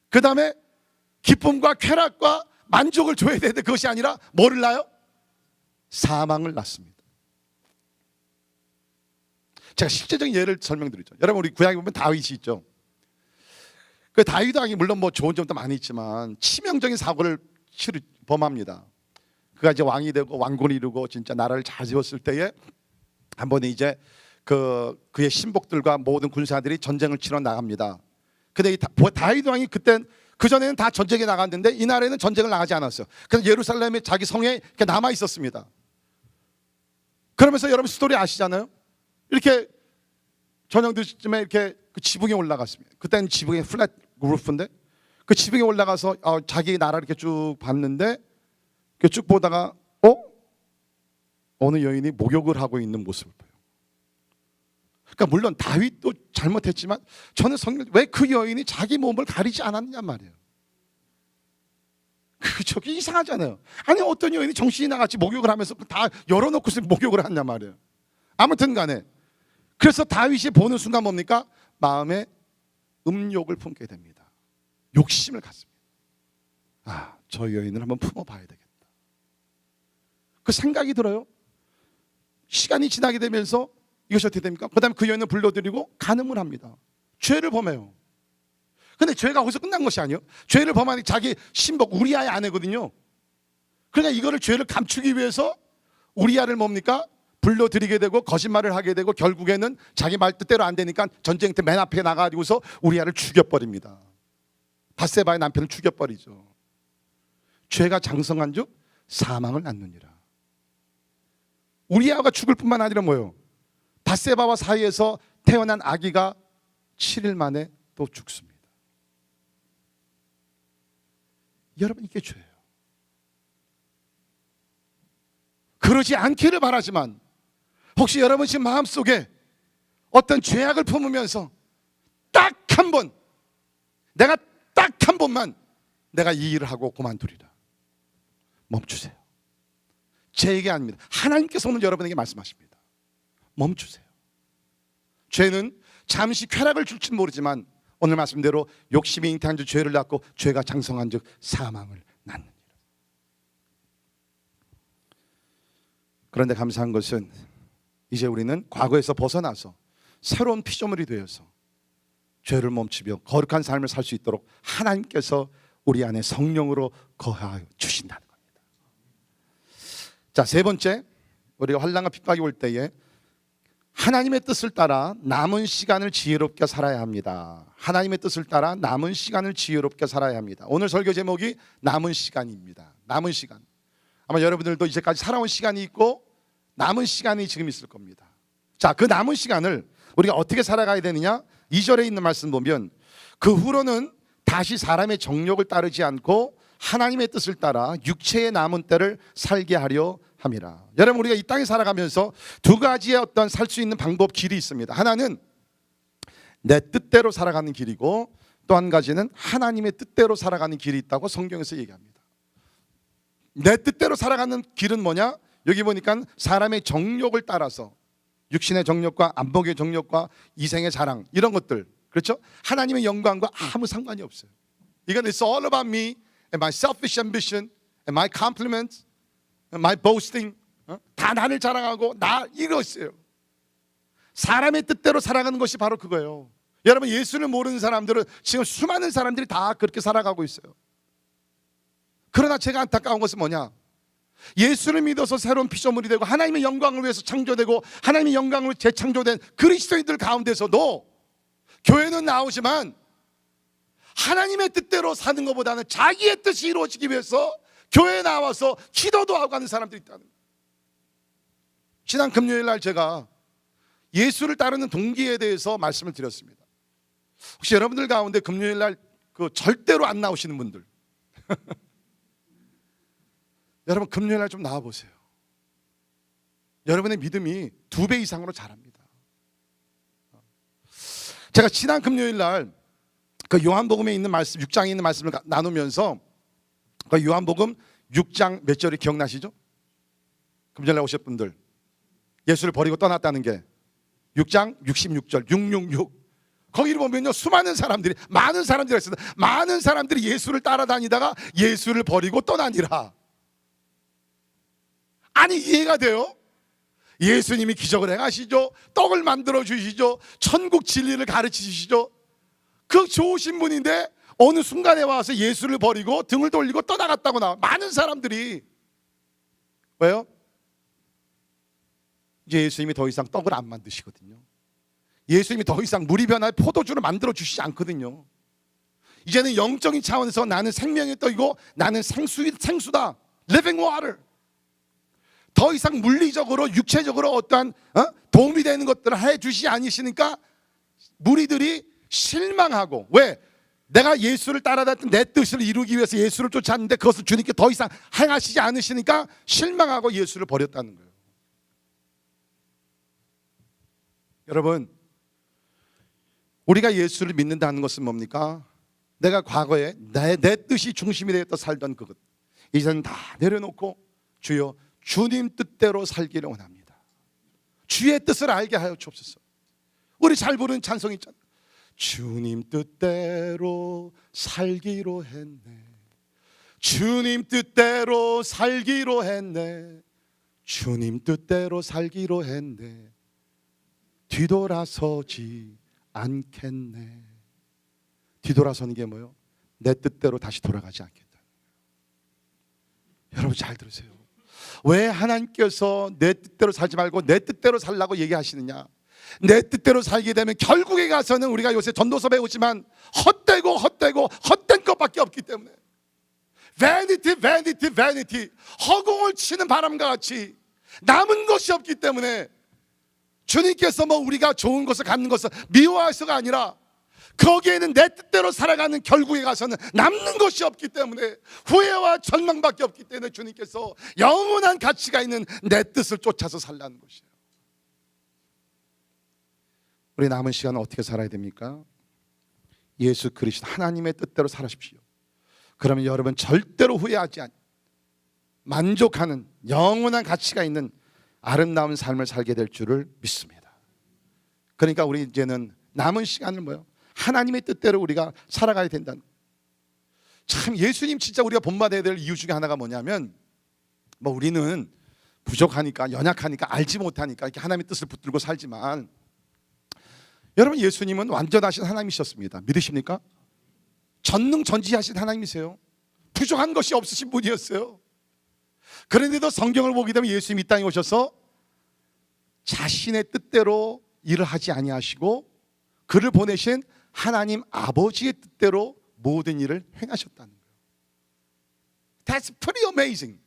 그 다음에 기쁨과 쾌락과 만족을 줘야 되는데 그것이 아니라 뭐를 낳아요? 사망을 낳습니다. 제가 실제적인 예를 설명드리죠. 여러분, 우리 구약에 보면 다윗이 있죠. 그 다윗 왕이 물론 뭐 좋은 점도 많이 있지만 치명적인 사고를 범합니다. 그가 이제 왕이 되고 왕권을 이루고 진짜 나라를 잘 지었을 때에 한 번에 이제 그의 신복들과 모든 군사들이 전쟁을 치러 나갑니다. 근데 이 다윗 왕이 그땐, 그 전에는 다 전쟁에 나갔는데 이날에는 전쟁을 나가지 않았어요. 그래서 예루살렘에 자기 성에 남아 있었습니다. 그러면서 여러분 스토리 아시잖아요. 이렇게 저녁 늦쯤에 이렇게 그 지붕에 올라갔습니다. 그때는 지붕이 플랫 루프인데 그 지붕에 올라가서 자기 나라를 이렇게 쭉 봤는데, 쭉 보다가 어느 여인이 목욕을 하고 있는 모습을 봐요. 그러니까 물론 다윗도 잘못했지만 저는 성경 왜 그 여인이 자기 몸을 가리지 않았냐 말이에요. 그게 이상하잖아요. 아니, 어떤 여인이 정신이 나같이 목욕을 하면서 다 열어놓고서 목욕을 하냐 말이에요. 아무튼 간에 그래서 다윗이 보는 순간 뭡니까? 마음에 음욕을 품게 됩니다. 욕심을 갖습니다. 저 여인을 한번 품어봐야 되겠다. 그 생각이 들어요. 시간이 지나게 되면서 이것이 어떻게 됩니까? 그 다음에 그 여인을 불러들이고 간음을 합니다. 죄를 범해요. 근데 죄가 거기서 끝난 것이 아니에요. 죄를 범하니 자기 신복 우리아의 아내거든요. 그러니까 이거를 죄를 감추기 위해서 우리아를 뭡니까? 불러들이게 되고 거짓말을 하게 되고 결국에는 자기 말 뜻대로 안 되니까 전쟁터 맨 앞에 나가지고서 우리아를 죽여버립니다. 밧세바의 남편을 죽여버리죠. 죄가 장성한즉 사망을 낳느니라. 우리아가 죽을 뿐만 아니라 뭐예요? 밧세바와 사이에서 태어난 아기가 7일 만에 또 죽습니다. 여러분, 이게 죄예요. 그러지 않기를 바라지만 혹시 여러분 지금 마음속에 어떤 죄악을 품으면서 딱 한 번, 내가 딱 한 번만 내가 이 일을 하고 그만두리라. 멈추세요. 제 얘기 아닙니다. 하나님께서 오늘 여러분에게 말씀하십니다. 멈추세요. 죄는 잠시 쾌락을 줄지는 모르지만 오늘 말씀대로 욕심이 잉태한 즉 죄를 낳고 죄가 장성한 즉 사망을 낳느니라. 그런데 감사한 것은 이제 우리는 과거에서 벗어나서 새로운 피조물이 되어서 죄를 멈추며 거룩한 삶을 살 수 있도록 하나님께서 우리 안에 성령으로 거하여 주신다는 겁니다. 자, 세 번째, 우리가 환난과 핍박이 올 때에 하나님의 뜻을 따라 남은 시간을 지혜롭게 살아야 합니다. 하나님의 뜻을 따라 남은 시간을 지혜롭게 살아야 합니다. 오늘 설교 제목이 남은 시간입니다. 남은 시간. 아마 여러분들도 이제까지 살아온 시간이 있고 남은 시간이 지금 있을 겁니다. 자, 그 남은 시간을 우리가 어떻게 살아가야 되느냐? 2절에 있는 말씀 보면 그 후로는 다시 사람의 정욕을 따르지 않고 하나님의 뜻을 따라 육체의 남은 때를 살게 하려 함이라. 여러분, 우리가 이 땅에 살아가면서 두 가지의 어떤 살 수 있는 방법, 길이 있습니다. 하나는 내 뜻대로 살아가는 길이고 또 한 가지는 하나님의 뜻대로 살아가는 길이 있다고 성경에서 얘기합니다. 내 뜻대로 살아가는 길은 뭐냐? 여기 보니까 사람의 정욕을 따라서 육신의 정욕과 안목의 정욕과 이생의 자랑 이런 것들, 그렇죠? 하나님의 영광과 아무 상관이 없어요. 이건 it's all about me and my selfish ambition and my compliments and my boasting. 다 나를 자랑하고 나 이것이에요. 사람의 뜻대로 살아가는 것이 바로 그거예요. 여러분, 예수를 모르는 사람들은 지금 수많은 사람들이 다 그렇게 살아가고 있어요. 그러나 제가 안타까운 것은 뭐냐? 예수를 믿어서 새로운 피조물이 되고 하나님의 영광을 위해서 창조되고 하나님의 영광으로 재창조된 그리스도인들 가운데서도 교회는 나오지만 하나님의 뜻대로 사는 것보다는 자기의 뜻이 이루어지기 위해서 교회에 나와서 기도도 하고 하는 사람들이 있다는 거예요. 지난 금요일 날 제가 예수를 따르는 동기에 대해서 말씀을 드렸습니다. 혹시 여러분들 가운데 금요일 날 그 절대로 안 나오시는 분들 여러분, 금요일 날 좀 나와 보세요. 여러분의 믿음이 2배 이상으로 자랍니다. 제가 지난 금요일 날 그 요한복음에 있는 말씀, 6장에 있는 말씀을 나누면서 그 요한복음 6장 몇 절이 기억나시죠? 금요일 날 오실 분들, 예수를 버리고 떠났다는 게 6장 66절 666. 거기를 보면요, 수많은 사람들이, 많은 사람들이 있어요. 많은 사람들이 예수를 따라다니다가 예수를 버리고 떠나니라. 아니, 이해가 돼요? 예수님이 기적을 행하시죠, 떡을 만들어 주시죠, 천국 진리를 가르치시죠. 그 좋으신 분인데 어느 순간에 와서 예수를 버리고 등을 돌리고 떠나갔다고 나와. 많은 사람들이. 왜요? 이제 예수님이 더 이상 떡을 안 만드시거든요. 예수님이 더 이상 물이 변할 포도주를 만들어 주시지 않거든요. 이제는 영적인 차원에서 나는 생명의 떡이고 나는 생수다, living water. 더 이상 물리적으로 육체적으로 어떠한 도움이 되는 것들을 해주시지 않으시니까 무리들이 실망하고, 왜? 내가 예수를 따라다녔던 내 뜻을 이루기 위해서 예수를 쫓았는데 그것을 주님께 더 이상 행하시지 않으시니까 실망하고 예수를 버렸다는 거예요. 여러분, 우리가 예수를 믿는다는 것은 뭡니까? 내가 과거에 내 뜻이 중심이 되었다 살던 그것, 이제는 다 내려놓고 주여 주님 뜻대로 살기를 원합니다. 주의 뜻을 알게 하여 주옵소서. 우리 잘 부르는 찬송 있잖아요. 주님 뜻대로 살기로 했네. 주님 뜻대로 살기로 했네. 주님 뜻대로 살기로 했네. 뒤돌아서지 않겠네. 뒤돌아서는 게 뭐예요? 내 뜻대로 다시 돌아가지 않겠다. 여러분 잘 들으세요. 왜 하나님께서 내 뜻대로 살지 말고 내 뜻대로 살라고 얘기하시느냐? 내 뜻대로 살게 되면 결국에 가서는 우리가 요새 전도서 배우지만 헛된 것밖에 없기 때문에 vanity, vanity, vanity, 허공을 치는 바람과 같이 남은 것이 없기 때문에 주님께서 뭐 우리가 좋은 것을 갖는 것을 미워해서가 아니라 거기에는 내 뜻대로 살아가는 결국에 가서는 남는 것이 없기 때문에 후회와 절망밖에 없기 때문에 주님께서 영원한 가치가 있는 내 뜻을 쫓아서 살라는 것이에요. 우리 남은 시간은 어떻게 살아야 됩니까? 예수 그리스도 하나님의 뜻대로 살아십시오. 그러면 여러분 절대로 후회하지 않아요. 만족하는 영원한 가치가 있는 아름다운 삶을 살게 될 줄을 믿습니다. 그러니까 우리 이제는 남은 시간을 뭐요? 하나님의 뜻대로 우리가 살아가야 된다는. 참 예수님 진짜 우리가 본받아야 될 이유 중에 하나가 뭐냐면, 뭐 우리는 부족하니까, 연약하니까, 알지 못하니까 이렇게 하나님의 뜻을 붙들고 살지만, 여러분 예수님은 완전하신 하나님이셨습니다. 믿으십니까? 전능전지하신 하나님이세요. 부족한 것이 없으신 분이었어요. 그런데도 성경을 보게 되면 예수님이 이 땅에 오셔서 자신의 뜻대로 일을 하지 아니하시고 그를 보내신 하나님 아버지의 뜻대로 모든 일을 행하셨다는 거예요. That's pretty amazing.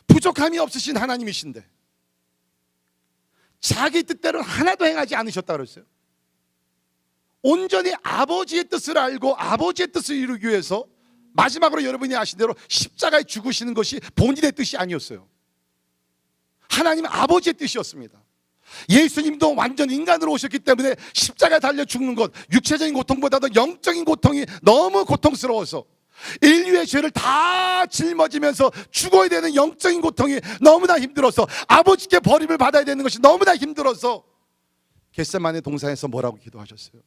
부족함이 없으신 하나님이신데 자기 뜻대로 하나도 행하지 않으셨다 그랬어요. 온전히 아버지의 뜻을 알고 아버지의 뜻을 이루기 위해서 마지막으로 여러분이 아신 대로 십자가에 죽으시는 것이 본인의 뜻이 아니었어요. 하나님 아버지의 뜻이었습니다. 예수님도 완전 인간으로 오셨기 때문에 십자가에 달려 죽는 것, 육체적인 고통보다도 영적인 고통이 너무 고통스러워서 인류의 죄를 다 짊어지면서 죽어야 되는 영적인 고통이 너무나 힘들어서 아버지께 버림을 받아야 되는 것이 너무나 힘들어서 겟세마네 동산에서 뭐라고 기도하셨어요?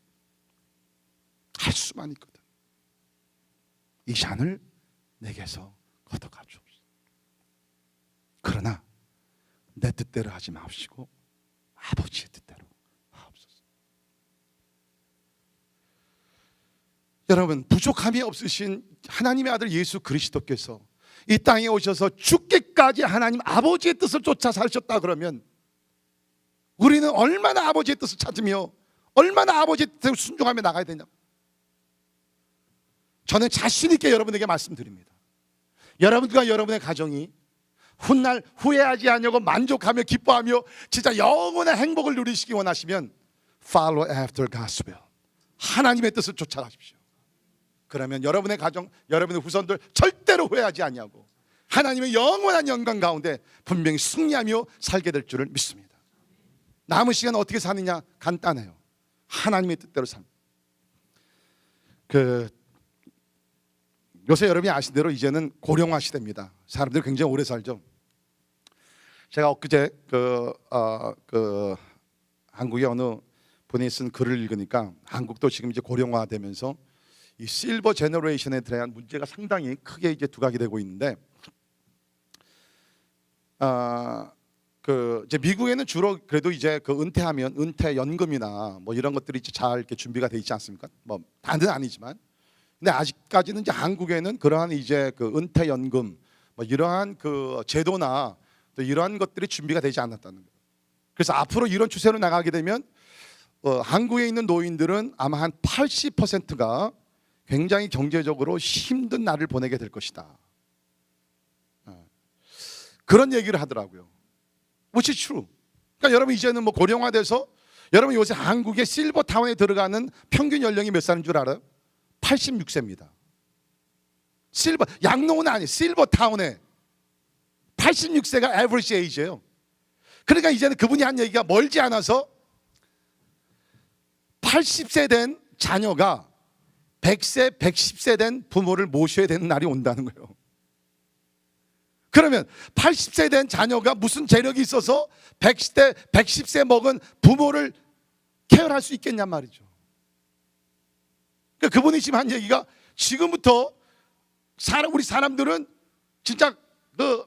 할 수만 있거든 이 잔을 내게서 걷어가 주옵소서. 그러나 내 뜻대로 하지 마시고 아버지의 뜻대로 하옵소서. 여러분 부족함이 없으신 하나님의 아들 예수 그리스도께서 이 땅에 오셔서 죽기까지 하나님 아버지의 뜻을 쫓아 사셨다 그러면 우리는 얼마나 아버지의 뜻을 찾으며 얼마나 아버지의 뜻을 순종하며 나가야 되냐. 저는 자신 있게 여러분에게 말씀드립니다. 여러분과 여러분의 가정이 훗날 후회하지 않으려고 만족하며 기뻐하며 진짜 영원한 행복을 누리시기 원하시면 Follow after gospel, 하나님의 뜻을 쫓아가십시오. 그러면 여러분의 가정, 여러분의 후손들 절대로 후회하지 아니하고 하나님의 영원한 영광 가운데 분명히 승리하며 살게 될 줄을 믿습니다. 남은 시간 어떻게 사느냐? 간단해요. 하나님의 뜻대로 삽니다. 요새 여러분이 아신 대로 이제는 고령화 시대입니다. 사람들이 굉장히 오래 살죠. 제가 엊그제 한국의 어느 분이 쓴 글을 읽으니까 한국도 지금 이제 고령화되면서 이 실버 제너레이션에 대한 문제가 상당히 크게 이제 두각이 되고 있는데, 이제 미국에는 주로 그래도 이제 그 은퇴하면 은퇴 연금이나 뭐 이런 것들이 이제 잘 이렇게 준비가 돼 있지 않습니까? 뭐 다는 아니지만, 근데 아직까지는 이제 한국에는 그러한 이제 그 은퇴 연금 뭐 이러한 그 제도나 또 이러한 것들이 준비가 되지 않았다는 거예요. 그래서 앞으로 이런 추세로 나가게 되면 한국에 있는 노인들은 아마 한 80%가 굉장히 경제적으로 힘든 날을 보내게 될 것이다. 그런 얘기를 하더라고요. Which is true. 그러니까 여러분 이제는 뭐 고령화돼서 여러분 요새 한국의 실버타운에 들어가는 평균 연령이 몇 살인 줄 알아요? 86세입니다. 양로는 아니에요. 실버타운에 86세가 average age예요. 그러니까 이제는 그분이 한 얘기가 멀지 않아서 80세 된 자녀가 100세, 110세 된 부모를 모셔야 되는 날이 온다는 거예요. 그러면 80세 된 자녀가 무슨 재력이 있어서 100세, 110세 먹은 부모를 케어할 수 있겠냔 말이죠. 그러니까 그분이 지금 한 얘기가 지금부터 우리 사람들은 진짜 그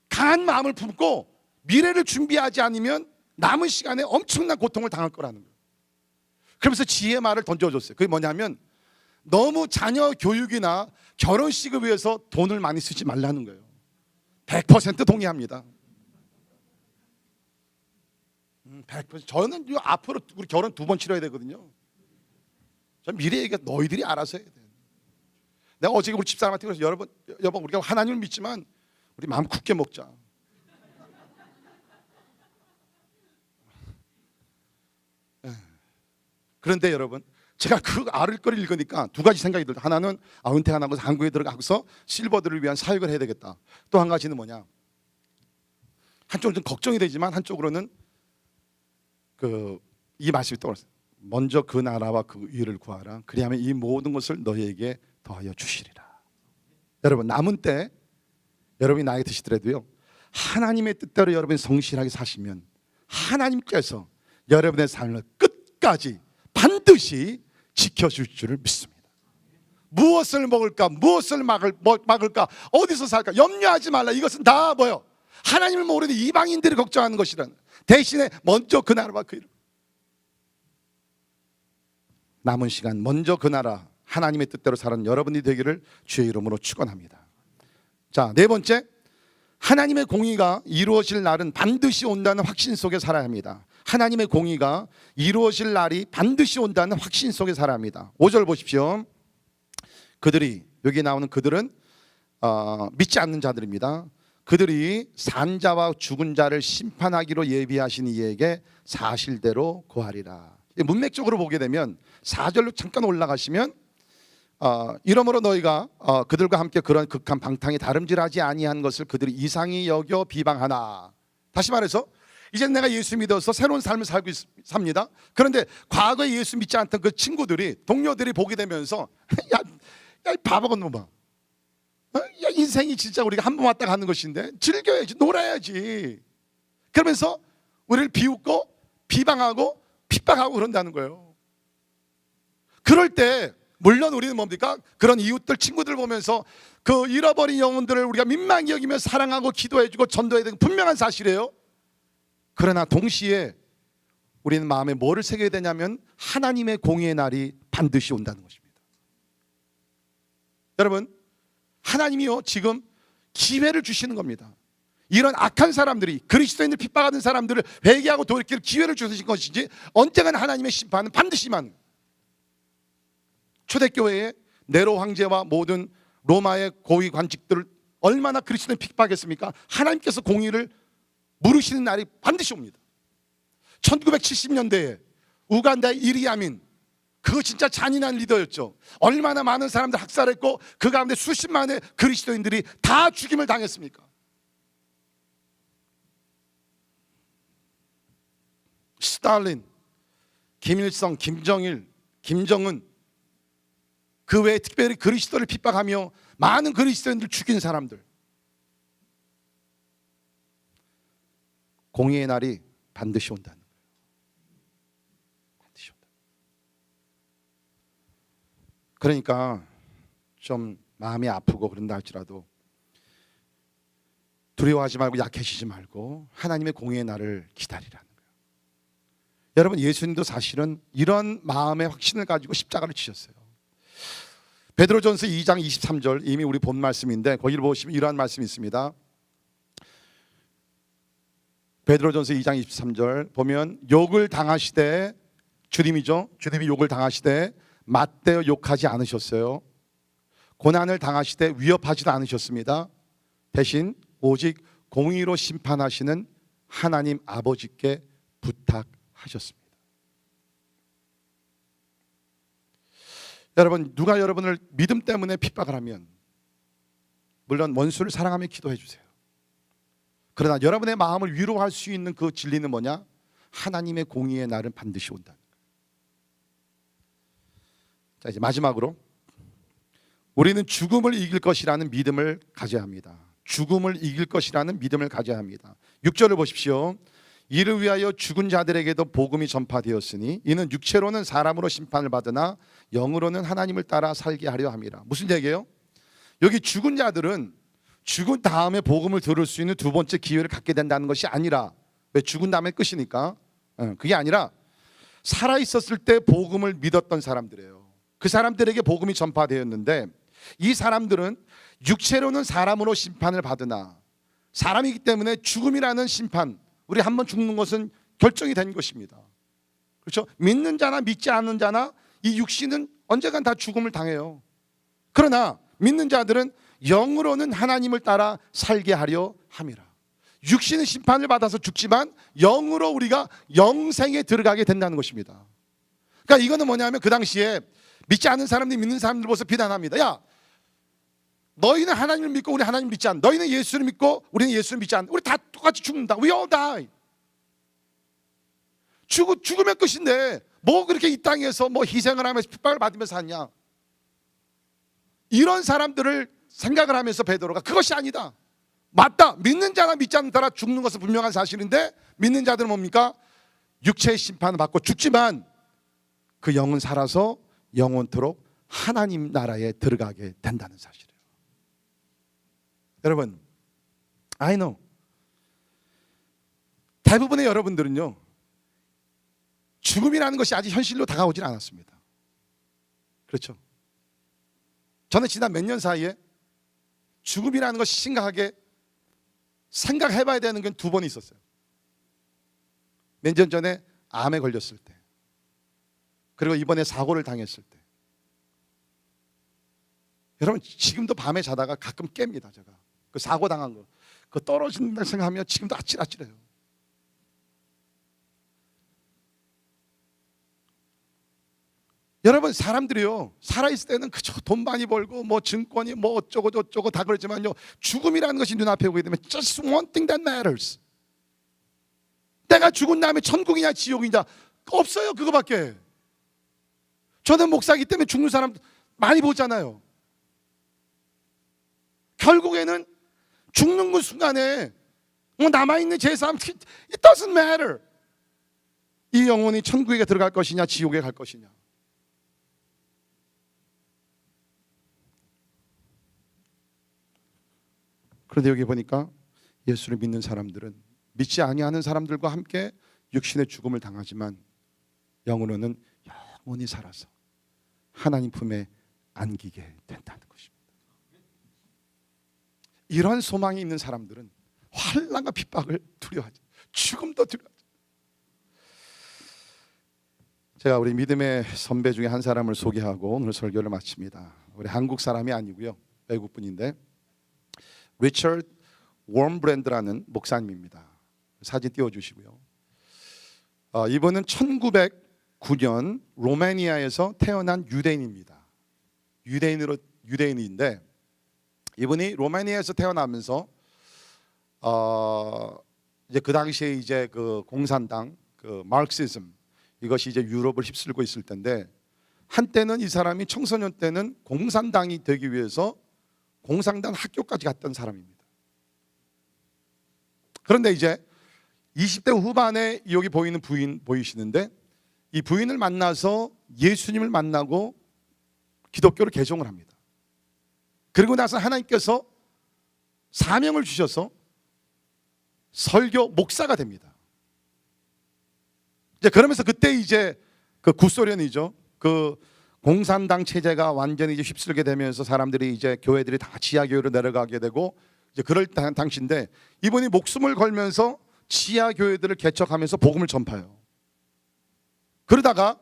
강한 마음을 품고 미래를 준비하지 않으면 남은 시간에 엄청난 고통을 당할 거라는 거예요. 그러면서 지혜의 말을 던져줬어요. 그게 뭐냐면 너무 자녀 교육이나 결혼식을 위해서 돈을 많이 쓰지 말라는 거예요. 100% 동의합니다. 100%. 저는 앞으로 우리 결혼 2번 치러야 되거든요. 전 미래 얘기가 너희들이 알아서 해야 돼. 내가 어제 우리 집사람한테 그래서 여러분 우리가 하나님을 믿지만 우리 마음 굳게 먹자. 그런데 여러분 제가 그 아를거리를 읽으니까 두 가지 생각이 들어요. 하나는 은퇴가 나고 한국에 들어가서 실버들을 위한 사역을 해야 되겠다. 또 한 가지는 뭐냐, 한쪽으로는 좀 걱정이 되지만 한쪽으로는 이 말씀이 떠올랐어요. 먼저 그 나라와 그 의를 구하라. 그리하면 이 모든 것을 너희에게 더하여 주시리라. 여러분, 남은 때 여러분이 나이 드시더라도요, 하나님의 뜻대로 여러분이 성실하게 사시면 하나님께서 여러분의 삶을 끝까지 반드시 지켜줄 줄을 믿습니다. 무엇을 먹을까, 무엇을 막을까, 어디서 살까 염려하지 말라. 이것은 다 뭐요? 하나님을 모르는 이방인들이 걱정하는 것이란. 대신에 먼저 그 나라와 그 이름, 남은 시간 먼저 그 나라 하나님의 뜻대로 사는 여러분이 되기를 주의 이름으로 축원합니다. 자, 네 번째, 하나님의 공의가 이루어질 날은 반드시 온다는 확신 속에 살아야 합니다. 하나님의 공의가 이루어질 날이 반드시 온다는 확신 속에 살아야 합니다. 5절 보십시오. 그들이, 여기 나오는 그들은 믿지 않는 자들입니다. 그들이 산자와 죽은 자를 심판하기로 예비하신 이에게 사실대로 고하리라. 문맥적으로 보게 되면 4절로 잠깐 올라가시면 이러므로 너희가 그들과 함께 그런 극한 방탕에 다름질하지 아니한 것을 그들이 이상히 여겨 비방하나. 다시 말해서 이제 내가 예수 믿어서 새로운 삶을 삽니다. 그런데 과거에 예수 믿지 않던 그 친구들이, 동료들이 보게 되면서 야, 이 바보 같은 놈아, 야, 인생이 진짜 우리가 한 번 왔다 가는 것인데 즐겨야지, 놀아야지, 그러면서 우리를 비웃고 비방하고 핍박하고 그런다는 거예요. 그럴 때 물론 우리는 뭡니까? 그런 이웃들, 친구들 보면서 그 잃어버린 영혼들을 우리가 민망히 여기며 사랑하고 기도해주고 전도해야 되는 분명한 사실이에요. 그러나 동시에 우리는 마음에 뭐를 새겨야 되냐면 하나님의 공의의 날이 반드시 온다는 것입니다. 여러분, 하나님이요 지금 기회를 주시는 겁니다. 이런 악한 사람들이, 그리스도인을 핍박하는 사람들을 회개하고 돌이킬 기회를 주신 것이지 언젠가는 하나님의 심판은 반드시 임하는. 초대교회의 네로 황제와 모든 로마의 고위 관직들을 얼마나 그리스도인을 핍박했습니까? 하나님께서 공의를 물으시는 날이 반드시 옵니다. 1970년대에 우간다의 이리아민, 그거 진짜 잔인한 리더였죠. 얼마나 많은 사람들 학살했고 그 가운데 수십만의 그리스도인들이 다 죽임을 당했습니까? 스탈린, 김일성, 김정일, 김정은, 그 외에 특별히 그리스도를 핍박하며 많은 그리스도인들 죽인 사람들, 공의의 날이 반드시 온다는 거예요. 반드시 온다. 그러니까 좀 마음이 아프고 그런다 할지라도 두려워하지 말고 약해지지 말고 하나님의 공의의 날을 기다리라는 거예요. 여러분, 예수님도 사실은 이런 마음의 확신을 가지고 십자가를 지셨어요. 베드로전서 2장 23절, 이미 우리 본 말씀인데 거기를 보시면 이러한 말씀이 있습니다. 베드로전서 2장 23절 보면 욕을 당하시되, 주님이죠, 주님이 욕을 당하시되 맞대어 욕하지 않으셨어요. 고난을 당하시되 위협하지도 않으셨습니다. 대신 오직 공의로 심판하시는 하나님 아버지께 부탁하셨습니다. 여러분, 누가 여러분을 믿음 때문에 핍박을 하면 물론 원수를 사랑하며 기도해 주세요. 그러나 여러분의 마음을 위로할 수 있는 그 진리는 뭐냐? 하나님의 공의의 날은 반드시 온다는 거예요. 자, 이제 마지막으로 우리는 죽음을 이길 것이라는 믿음을 가져야 합니다. 죽음을 이길 것이라는 믿음을 가져야 합니다. 6절을 보십시오. 이를 위하여 죽은 자들에게도 복음이 전파되었으니 이는 육체로는 사람으로 심판을 받으나 영으로는 하나님을 따라 살게 하려 함이라. 무슨 얘기예요? 여기 죽은 자들은 죽은 다음에 복음을 들을 수 있는 두 번째 기회를 갖게 된다는 것이 아니라, 왜 죽은 다음에 끝이니까, 그게 아니라 살아있었을 때 복음을 믿었던 사람들이에요. 그 사람들에게 복음이 전파되었는데 이 사람들은 육체로는 사람으로 심판을 받으나, 사람이기 때문에 죽음이라는 심판, 우리 한번 죽는 것은 결정이 된 것입니다. 그렇죠? 믿는 자나 믿지 않는 자나 이 육신은 언젠간 다 죽음을 당해요. 그러나 믿는 자들은 영으로는 하나님을 따라 살게 하려 함이라. 육신은 심판을 받아서 죽지만 영으로 우리가 영생에 들어가게 된다는 것입니다. 그러니까 이거는 뭐냐면 그 당시에 믿지 않는 사람들이 믿는 사람들 보고서 비난합니다. 야, 너희는 하나님을 믿고 우리 하나님 믿지 않는다. 너희는 예수를 믿고 우리는 예수를 믿지 않는다. 우리 다 똑같이 죽는다. We all die. 죽으면 끝인데 뭐 그렇게 이 땅에서 뭐 희생을 하면서 핍박을 받으면서 사냐. 이런 사람들을 생각을 하면서 베드로가 그것이 아니다, 맞다, 믿는 자나 믿지 않는 자라 죽는 것은 분명한 사실인데, 믿는 자들은 뭡니까? 육체의 심판을 받고 죽지만 그 영은 살아서 영원토록 하나님 나라에 들어가게 된다는 사실이에요. 여러분, I know 대부분의 여러분들은요, 죽음이라는 것이 아직 현실로 다가오질 않았습니다. 그렇죠? 저는 지난 몇 년 사이에 죽음이라는 것이 심각하게 생각해봐야 되는 건 두 번 있었어요. 몇 년 전에 암에 걸렸을 때, 그리고 이번에 사고를 당했을 때. 여러분, 지금도 밤에 자다가 가끔 깹니다. 제가 그 사고 당한 거, 그 떨어진다 생각하면 지금도 아찔아찔해요. 여러분, 사람들이요, 살아있을 때는 그저 돈 많이 벌고 뭐 증권이 뭐 어쩌고 저쩌고 다 그러지만요, 죽음이라는 것이 눈앞에 오게 되면 just one thing that matters. 내가 죽은 다음에 천국이냐 지옥이냐 없어요. 그거밖에. 저는 목사이기 때문에 죽는 사람 많이 보잖아요. 결국에는 죽는 그 순간에 남아있는 제 삶, it doesn't matter. 이 영혼이 천국에 들어갈 것이냐 지옥에 갈 것이냐. 그런데 여기 보니까 예수를 믿는 사람들은 믿지 아니하는 사람들과 함께 육신의 죽음을 당하지만 영으로는 영원히 살아서 하나님 품에 안기게 된다는 것입니다. 이런 소망이 있는 사람들은 환난과 핍박을 두려워하죠. 죽음도 두려워하죠. 제가 우리 믿음의 선배 중에 한 사람을 소개하고 오늘 설교를 마칩니다. 우리 한국 사람이 아니고요, 외국 분인데 리처드 웜브랜드라는 목사님입니다. 사진 띄워주시고요. 이분은 1909년 로마니아에서 태어난 유대인입니다. 유대인인데 이분이 로마니아에서 태어나면서 이제 그 당시에 이제 그 공산당, 그 마르크시즘, 이것이 이제 유럽을 휩쓸고 있을 텐데, 한때는 이 사람이 청소년 때는 공산당이 되기 위해서 공산당 학교까지 갔던 사람입니다. 그런데 이제 20대 후반에 여기 보이는 부인 보이시는데, 이 부인을 만나서 예수님을 만나고 기독교를 개종을 합니다. 그리고 나서 하나님께서 사명을 주셔서 설교 목사가 됩니다. 이제 그러면서 그때 이제 그 구소련이죠, 그 공산당 체제가 완전히 이제 휩쓸게 되면서 사람들이 이제 교회들이 다 지하교회로 내려가게 되고, 이제 그럴 당시인데 이분이 목숨을 걸면서 지하교회들을 개척하면서 복음을 전파해요. 그러다가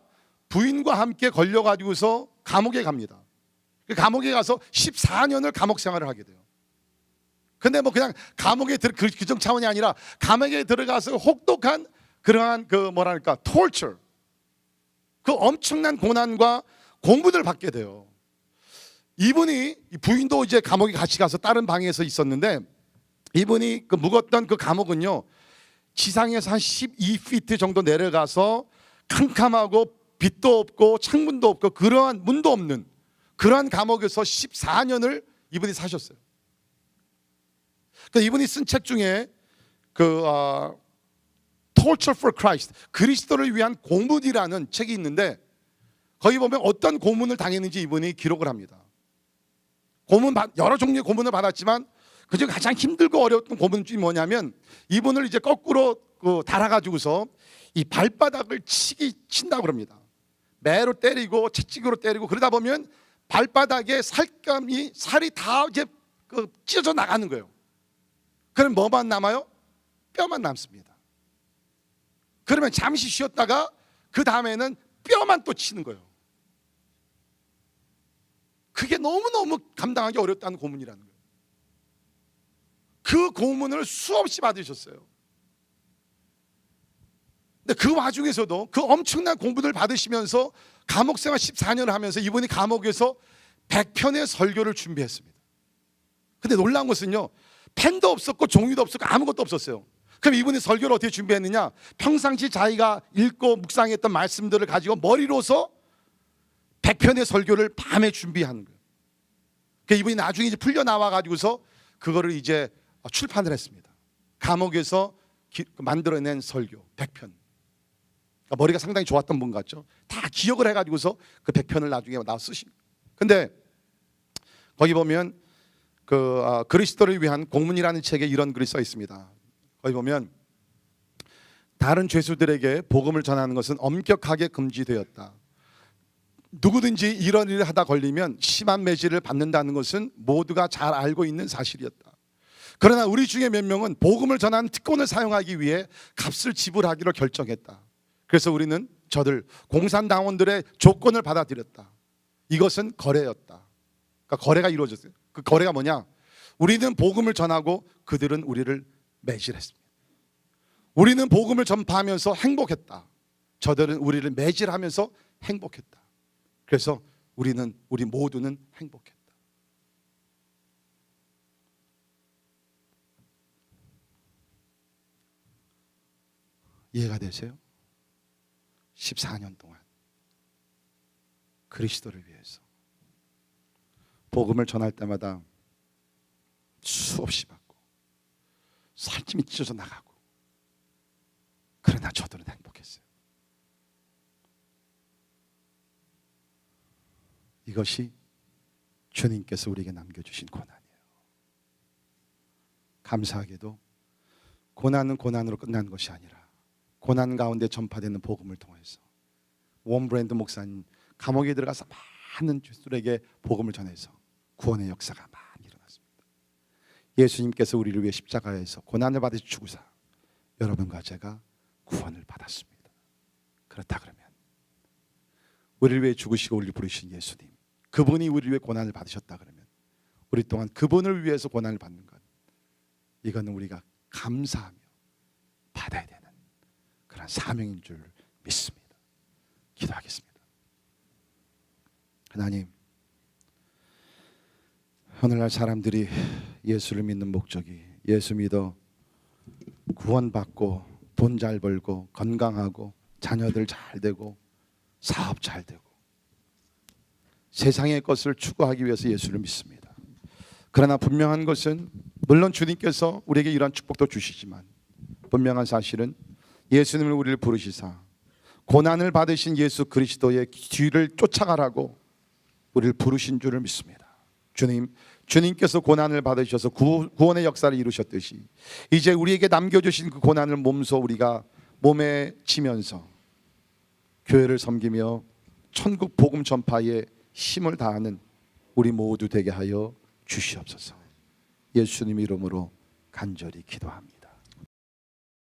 부인과 함께 걸려가지고서 감옥에 갑니다. 그 감옥에 가서 14년을 감옥 생활을 하게 돼요. 근데 뭐 그냥 감옥에 그 규정 차원이 아니라 감옥에 들어가서 혹독한 그러한 그 뭐랄까 torture, 그 엄청난 고난과 공분을 받게 돼요. 이분이, 부인도 이제 감옥에 같이 가서 다른 방에서 있었는데, 이분이 그 묵었던 그 감옥은요, 지상에서 한 12피트 정도 내려가서 캄캄하고 빛도 없고 창문도 없고 그러한 문도 없는 그러한 감옥에서 14년을 이분이 사셨어요. 그러니까 이분이 쓴 책 중에 그 Torture for Christ, 그리스도를 위한 고문이라는 책이 있는데, 거기 보면 어떤 고문을 당했는지 이분이 기록을 합니다. 여러 종류의 고문을 받았지만 그중에 가장 힘들고 어려웠던 고문이 뭐냐면, 이분을 이제 거꾸로 달아가지고서 이 발바닥을 친다고 그럽니다. 매로 때리고 채찍으로 때리고, 그러다 보면 발바닥에 살이 다 이제 찢어져 나가는 거예요. 그럼 뭐만 남아요? 뼈만 남습니다. 그러면 잠시 쉬었다가 그 다음에는 뼈만 또 치는 거예요. 그게 너무너무 감당하기 어렵다는 고문이라는 거예요. 그 고문을 수없이 받으셨어요. 근데 그 와중에서도 그 엄청난 공분을 받으시면서 감옥 생활 14년을 하면서 이분이 감옥에서 100편의 설교를 준비했습니다. 근데 놀라운 것은요, 펜도 없었고 종이도 없었고 아무것도 없었어요. 그럼 이분이 설교를 어떻게 준비했느냐? 평상시 자기가 읽고 묵상했던 말씀들을 가지고 머리로서 100편의 설교를 밤에 준비하는 거예요. 이분이 나중에 이제 풀려 나와 가지고서 그거를 이제 출판을 했습니다. 감옥에서 만들어낸 설교 100편. 그러니까 머리가 상당히 좋았던 분 같죠. 다 기억을 해가지고서 그 100편을 나중에 나와 쓰신. 근데 거기 보면 그리스도를 위한 공문이라는 책에 이런 글이 써 있습니다. 거기 보면 다른 죄수들에게 복음을 전하는 것은 엄격하게 금지되었다. 누구든지 이런 일을 하다 걸리면 심한 매질을 받는다는 것은 모두가 잘 알고 있는 사실이었다. 그러나 우리 중에 몇 명은 복음을 전하는 특권을 사용하기 위해 값을 지불하기로 결정했다. 그래서 우리는 저들 공산당원들의 조건을 받아들였다. 이것은 거래였다. 그러니까 거래가 이루어졌어요. 그 거래가 뭐냐? 우리는 복음을 전하고 그들은 우리를 매질했습니다. 우리는 복음을 전파하면서 행복했다. 저들은 우리를 매질하면서 행복했다. 그래서 우리 모두는 행복했다. 이해가 되세요? 14년 동안 그리스도를 위해서 복음을 전할 때마다 수없이 받고 살찜이 찢어져 나가고, 그러나 저들은 행복했어요. 이것이 주님께서 우리에게 남겨주신 고난이에요. 감사하게도 고난은 고난으로 끝난 것이 아니라 고난 가운데 전파되는 복음을 통해서 원 브랜드 목사님 감옥에 들어가서 많은 죄수들에게 복음을 전해서 구원의 역사가 많이 일어났습니다. 예수님께서 우리를 위해 십자가에서 고난을 받으시 죽으사 여러분과 제가 구원을 받았습니다. 그렇다 그러면 우리를 위해 죽으시고 우리를 부르신 예수님, 그분이 우리를 위해 고난을 받으셨다 그러면 우리 또한 그분을 위해서 고난을 받는 것, 이거는 우리가 감사하며 받아야 되는 그런 사명인 줄 믿습니다. 기도하겠습니다. 하나님, 오늘날 사람들이 예수를 믿는 목적이 예수 믿어 구원받고 돈 잘 벌고 건강하고 자녀들 잘 되고 사업 잘 되고 세상의 것을 추구하기 위해서 예수를 믿습니다. 그러나 분명한 것은 물론 주님께서 우리에게 이러한 축복도 주시지만 분명한 사실은 예수님을 우리를 부르시사 고난을 받으신 예수 그리스도의 뒤를 쫓아가라고 우리를 부르신 줄을 믿습니다. 주님께서 고난을 받으셔서 구원의 역사를 이루셨듯이 이제 우리에게 남겨주신 그 고난을 몸소 우리가 몸에 지면서 교회를 섬기며 천국 복음 전파에 힘을 다하는 우리 모두 되게 하여 주시옵소서. 예수님 이름으로 간절히 기도합니다.